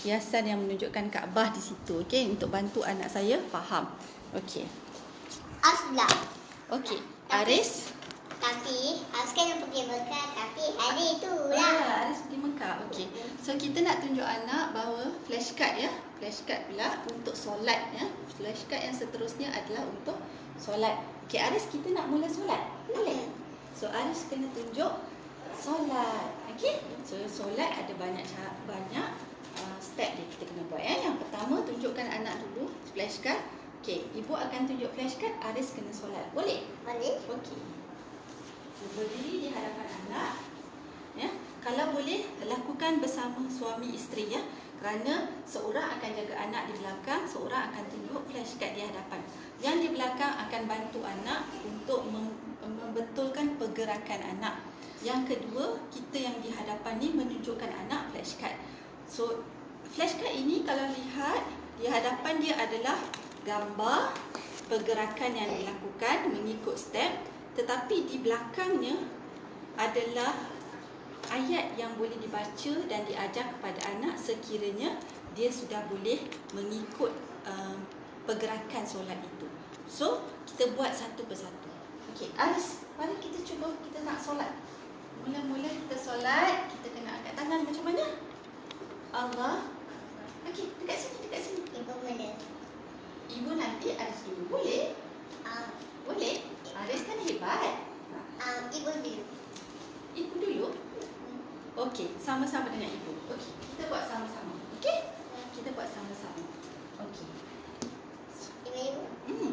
Speaker 1: hiasan yang menunjukkan Kaabah di situ. Okey, untuk bantu anak saya faham. Okey.
Speaker 2: Aslah.
Speaker 1: Okey, Aris.
Speaker 2: Tapi Aris kan pergi Mekah. Tapi hari tu lah.
Speaker 1: Aris pergi Mekah. Okey. So kita nak tunjuk anak bahawa flashcard ya. Flashcard pula untuk solat ya. Flashcard yang seterusnya adalah untuk solat. Okey, Aris, kita nak mula solat. Boleh? So Aris kena tunjuk solat. Okey? So solat ada banyak step dia kita kena buat ya. Yang pertama, tunjukkan anak dulu flashcard. Okey, ibu akan tunjuk flashcard, Aris kena solat. Boleh?
Speaker 2: Boleh.
Speaker 1: Okey. Berdiri di hadapan anak. Ya. Kalau boleh, lakukan bersama suami isteri ya. Kerana seorang akan jaga anak di belakang, seorang akan tunjuk flashcard di hadapan. Yang di belakang akan bantu anak untuk membetulkan pergerakan anak. Yang kedua, kita yang di hadapan ni menunjukkan anak flashcard. So, flashcard ini kalau lihat di hadapan dia adalah gambar pergerakan yang dilakukan mengikut step. Tetapi di belakangnya adalah ayat yang boleh dibaca dan diajar kepada anak sekiranya dia sudah boleh mengikut pergerakan solat itu. So, kita buat satu persatu. Okey, Aris, mari kita cuba kita nak solat. Mula-mula kita solat, kita kena angkat tangan macam mana? Allah. Okey, dekat sini.
Speaker 2: Ibu mana?
Speaker 1: Ibu nanti Aris dulu. Boleh? Boleh? Aris kan hebat.
Speaker 2: Ibu dulu.
Speaker 1: Ibu dulu? Okey, sama-sama dengan ibu. Okey, kita buat sama-sama. Okey? Kita buat sama-sama. Okey.
Speaker 2: Ibu.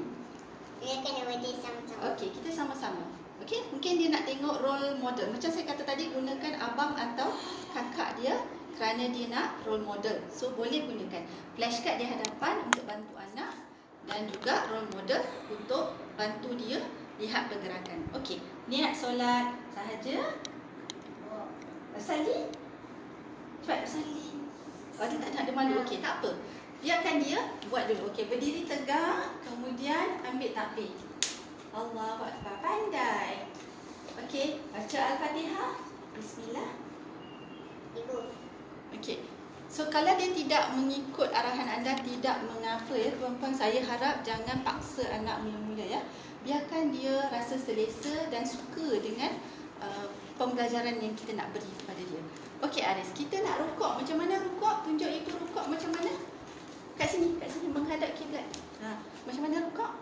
Speaker 2: Dia kena buat sama-sama.
Speaker 1: Okey, kita sama-sama. Okey, mungkin dia nak tengok role model. Macam saya kata tadi, gunakan abang atau kakak dia kerana dia nak role model. So, boleh gunakan flashcard di hadapan untuk bantu anak dan juga role model untuk bantu dia lihat pergerakan. Okey, niat solat sahaja. Bersalin. Cepat bersalin. Oh, dia tak nak ada malu. Okey, tak apa. Biarkan dia buat dulu. Okey, berdiri tegak, kemudian ambil takbir. Allahu Akbar. Pandai. Okey, baca Al-Fatihah. Bismillah.
Speaker 2: Ibu.
Speaker 1: Okey. So kalau dia tidak mengikut arahan anda, tidak mengapa ya tuan-tuan, saya harap jangan paksa anak mula-mula ya. Biarkan dia rasa selesa dan suka dengan pembelajaran yang kita nak beri kepada dia. Okey Aris, kita nak rukuk. Macam mana rukuk? Tunjuk ibu rukuk macam mana? Kat sini menghadap kiblat. Macam mana rukuk?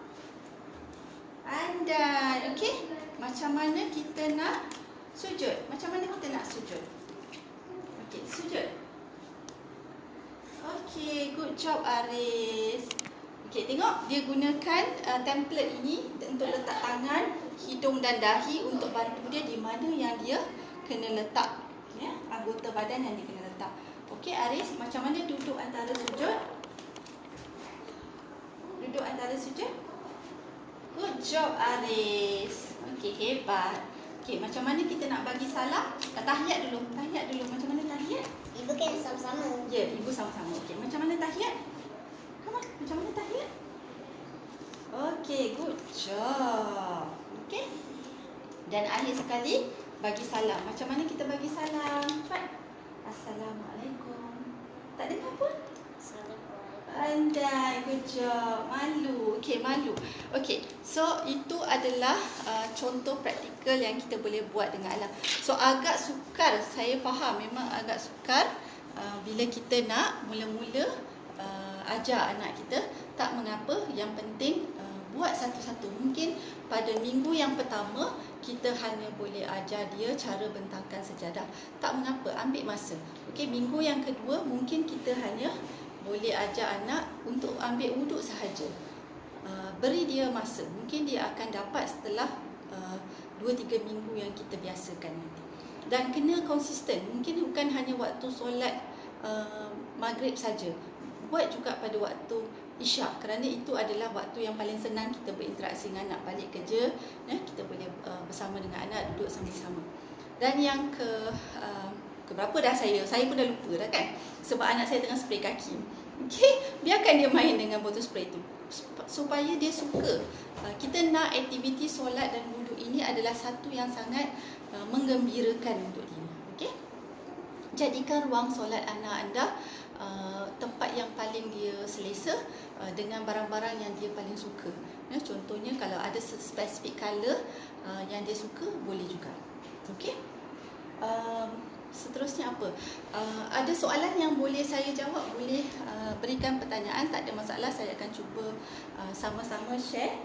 Speaker 1: Andai, okey. Macam mana kita nak sujud? Macam mana kita nak sujud? Okey, sujud. Okey, good job Aris. Okey, tengok dia gunakan template ini untuk letak tangan, hidung dan dahi untuk bantu dia di mana yang dia kena letak. Ya, anggota badan yang dia kena letak. Okey Aris, macam mana duduk antara sujud? Duduk antara sujud. Good job Aris. Okey, hebat. Okey, macam mana kita nak bagi salam? Tahiyat dulu. Macam mana tahiyat?
Speaker 2: Ibu kan sama-sama.
Speaker 1: Ya, ibu sama-sama. Okey, macam mana tahiyat? Come on, macam mana tahiyat? Okey, good job. Okey. Dan akhir sekali bagi salam. Macam mana kita bagi salam? Cepat. Assalamualaikum. Tak dengar pun? Andai, good job. Malu. Okey, malu. Okey, so itu adalah contoh praktikal yang kita boleh buat dengan alam. So agak sukar, saya faham memang agak sukar bila kita nak mula-mula ajar anak kita. Tak mengapa, yang penting buat satu-satu. Mungkin pada minggu yang pertama kita hanya boleh ajar dia cara bentangkan sejadah. Tak mengapa, ambil masa. Okey, minggu yang kedua mungkin kita hanya boleh ajar anak untuk ambil wuduk sahaja. Beri dia masa. Mungkin dia akan dapat setelah 2-3 minggu yang kita biasakan nanti. Dan kena konsisten. Mungkin bukan hanya waktu solat maghrib saja. Buat juga pada waktu isyak, kerana itu adalah waktu yang paling senang kita berinteraksi dengan anak. Balik kerja, kita boleh bersama dengan anak, duduk sama-sama. Dan yang keberapa dah saya pun dah lupa dah kan, sebab anak saya tengah spray kaki. Okey, biarkan dia main dengan botol spray tu supaya dia suka. Kita nak aktiviti solat dan wuduk ini adalah satu yang sangat menggembirakan untuk dia. Okey, jadikan ruang solat anak anda tempat yang paling dia selesa dengan barang-barang yang dia paling suka. Contohnya kalau ada spesifik color yang dia suka, boleh juga. Okey. Seterusnya apa? Ada soalan yang boleh saya jawab, boleh berikan pertanyaan, tak ada masalah. Saya akan cuba sama-sama share.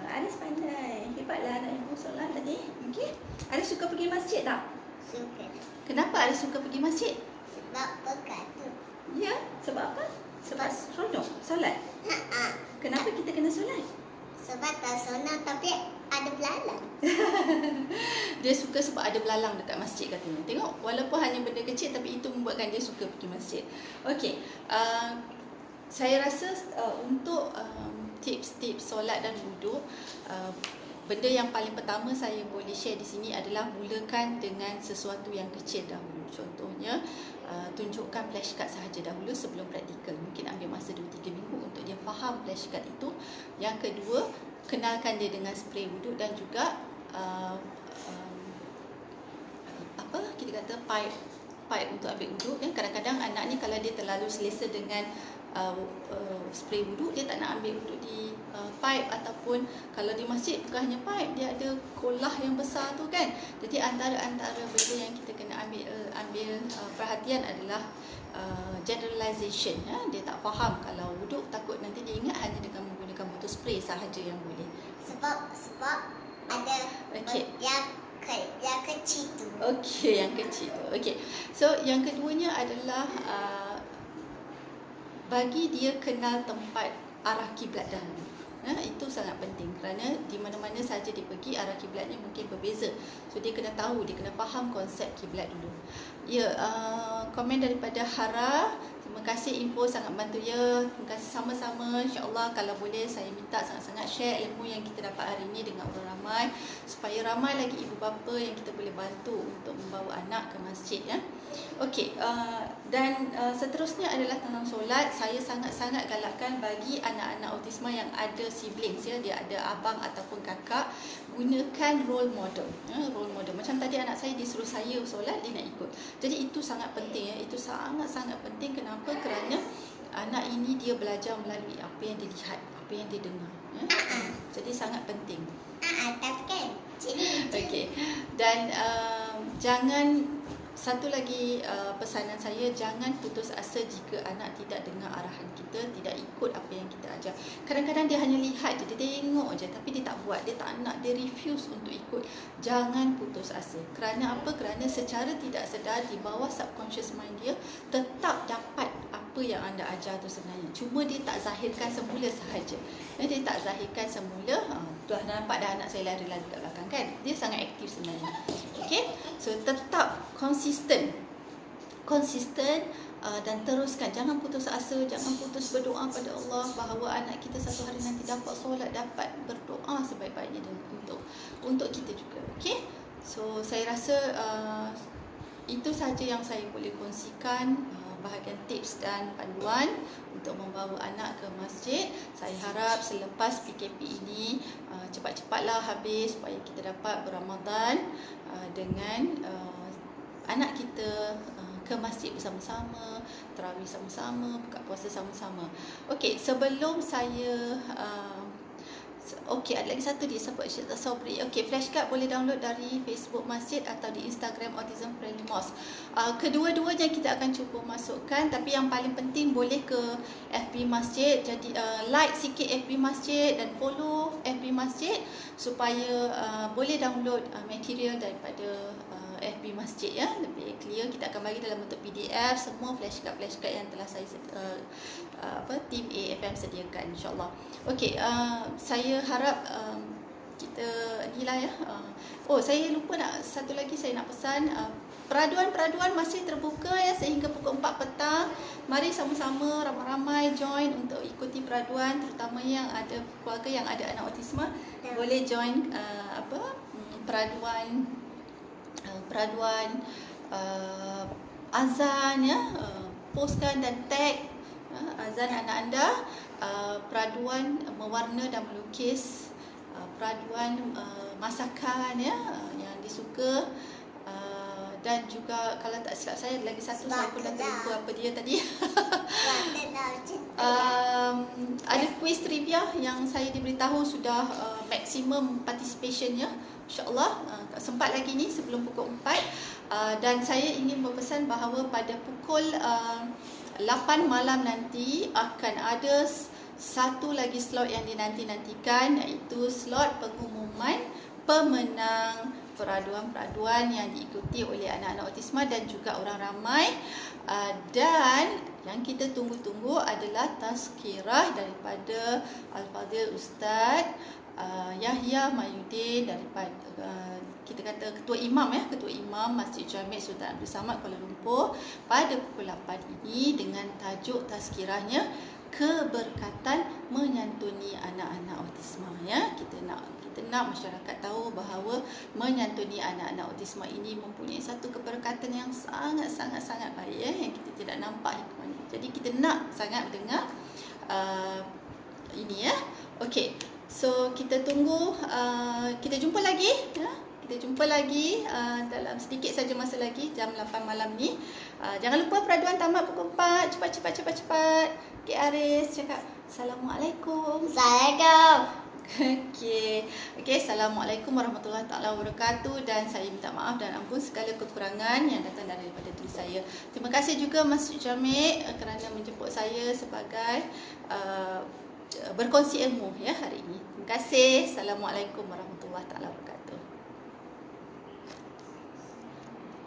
Speaker 1: Aris pandai, hebatlah anak ibu soalan tadi. Okey. Aris suka pergi masjid tak?
Speaker 2: Suka.
Speaker 1: Kenapa Aris suka pergi masjid?
Speaker 2: Sebab berkata.
Speaker 1: Ya, sebab apa? Sebab seronok solat. Kenapa kita kena solat?
Speaker 2: Sebab tak sonat tapi ada belalang.
Speaker 1: Dia suka sebab ada belalang dekat masjid katanya. Tengok, walaupun hanya benda kecil tapi itu membuatkan dia suka pergi masjid. Okey, saya rasa untuk tips-tips solat dan wuduk, benda yang paling pertama saya boleh share di sini adalah mulakan dengan sesuatu yang kecil dahulu. Contohnya, tunjukkan flashcard sahaja dahulu sebelum praktikal. Mungkin ambil masa 2-3 minggu untuk dia faham flashcard itu. Yang kedua, kenalkan dia dengan spray wuduk dan juga kita kata pipe untuk ambil wuduk. Kadang-kadang anak ni kalau dia terlalu selesa dengan spray wuduk, dia tak nak ambil wuduk di pipe, ataupun kalau di masjid bukan hanya pipe, dia ada kolah yang besar tu kan. Jadi antara benda yang kita kena ambil perhatian adalah generalization. Dia tak faham kalau wuduk, takut nanti dia ingat hanya dengan menggunakan botol spray sahaja yang boleh.
Speaker 2: Sebab ada yang kecil tu.
Speaker 1: Okey, yang kecil tu. Okey. So yang keduanya adalah bagi dia kenal tempat arah kiblat dahulu. Itu sangat penting kerana di mana-mana saja dia pergi, arah kiblatnya mungkin berbeza. So dia kena tahu, dia kena faham konsep kiblat dulu. Ya, komen daripada Hara. Terima kasih, info sangat bantu ya. Terima kasih sama-sama. InsyaAllah kalau boleh saya minta sangat-sangat share ilmu yang kita dapat hari ini dengan orang ramai, supaya ramai lagi ibu bapa yang kita boleh bantu untuk membawa anak ke masjid ya. Okey, dan seterusnya adalah tentang solat. Saya sangat-sangat galakkan bagi anak-anak autisma yang ada siblings ya, dia ada abang ataupun kakak, gunakan role model. Role model. Macam tadi anak saya disuruh saya solat, dia nak ikut. Jadi itu sangat penting ya. Itu sangat-sangat penting. Kenapa? Kerana anak ini dia belajar melalui apa yang dia lihat, apa yang dia dengar. Ya? Jadi sangat penting.
Speaker 2: Tapi kan jadi
Speaker 1: Okey. Dan jangan, satu lagi pesanan saya, jangan putus asa jika anak tidak dengar arahan kita, tidak ikut apa yang kita ajar. Kadang-kadang dia hanya lihat je, dia tengok je tapi dia tak buat, dia tak nak, dia refuse untuk ikut. Jangan putus asa. Kerana apa? Kerana secara tidak sedar di bawah subconscious mind dia tetap dapat apa yang anda ajar tu sebenarnya. Cuma dia tak zahirkan semula sahaja. Dia tak zahirkan semula. Dah nampak dah anak saya lari-lari kat belakang kan. Dia sangat aktif sebenarnya. Okey. So tetap konsisten dan teruskan. Jangan putus asa, jangan putus berdoa pada Allah bahawa anak kita satu hari nanti dapat solat, dapat berdoa sebaik-baiknya untuk kita juga. Okey. So saya rasa itu sahaja yang saya boleh kongsikan, bahagian tips dan panduan untuk membawa anak ke masjid. Saya harap selepas PKP ini cepat-cepatlah habis supaya kita dapat berRamadan dengan anak kita ke masjid bersama-sama, tarawih sama-sama, buka puasa sama-sama. Okey, sebelum saya okey, ada lagi satu dia support Syed Sabri. Okey, flashcard boleh download dari Facebook Masjid atau di Instagram Autism Friendly Mosque. Kedua-duanya kita akan cuba masukkan, tapi yang paling penting boleh ke FB Masjid. Jadi like sikit FB Masjid dan follow FB Masjid supaya boleh download material daripada FB Masjid ya, lebih clear. Kita akan bagi dalam bentuk PDF semua flashcard yang telah saya tim AFM sediakan, insya-Allah. Okey, saya harap kita inilah ya. Saya lupa nak satu lagi, saya nak pesan peraduan masih terbuka ya sehingga pukul 4 petang. Mari sama-sama ramai-ramai join untuk ikuti peraduan, terutama yang ada keluarga yang ada anak autisma. Boleh join peraduan azan ya, postkan dan tag azan anak anda, peraduan mewarna dan melukis, peraduan masakan ya yang disuka, dan juga kalau tak silap saya ada lagi satu, saya pun dah terlupa apa dia tadi. Ada quiz trivia yang saya diberitahu sudah maksimum participation ya, insya-Allah. Sempat lagi ni sebelum pukul 4, dan saya ingin berpesan bahawa pada pukul 8 malam nanti akan ada satu lagi slot yang dinanti-nantikan, iaitu slot pengumuman pemenang peraduan-peraduan yang diikuti oleh anak-anak autisma dan juga orang ramai. Dan yang kita tunggu-tunggu adalah tazkirah daripada Al-Fadhil Ustaz Yahya Mayudin, daripada kita kata ketua imam Masjid Jami' Sultan Abdul Samad Kuala Lumpur pada pukul 8 ini, dengan tajuk tazkirahnya keberkatan menyantuni anak-anak autisma ya. Kita nak masyarakat tahu bahawa menyantuni anak-anak autisma ini mempunyai satu keberkatan yang sangat-sangat baik ya, yang kita tidak nampak hikmahnya. Jadi kita nak sangat dengar ini ya. Okey. So kita tunggu, kita jumpa lagi ya. Kita jumpa lagi dalam sedikit saja masa lagi, jam 8 malam ni. Jangan lupa peraduan tamat pukul 4. Cepat. Cik Aris cakap Assalamualaikum.
Speaker 2: Assalamualaikum.
Speaker 1: Okey, Assalamualaikum warahmatullahi taala wabarakatuh, dan saya minta maaf dan ampun segala kekurangan yang datang daripada diri saya. Terima kasih juga Masjid Jami' kerana menjemput saya sebagai berkongsi ilmu ya hari ini. Terima kasih. Assalamualaikum warahmatullahi taala wabarakatuh.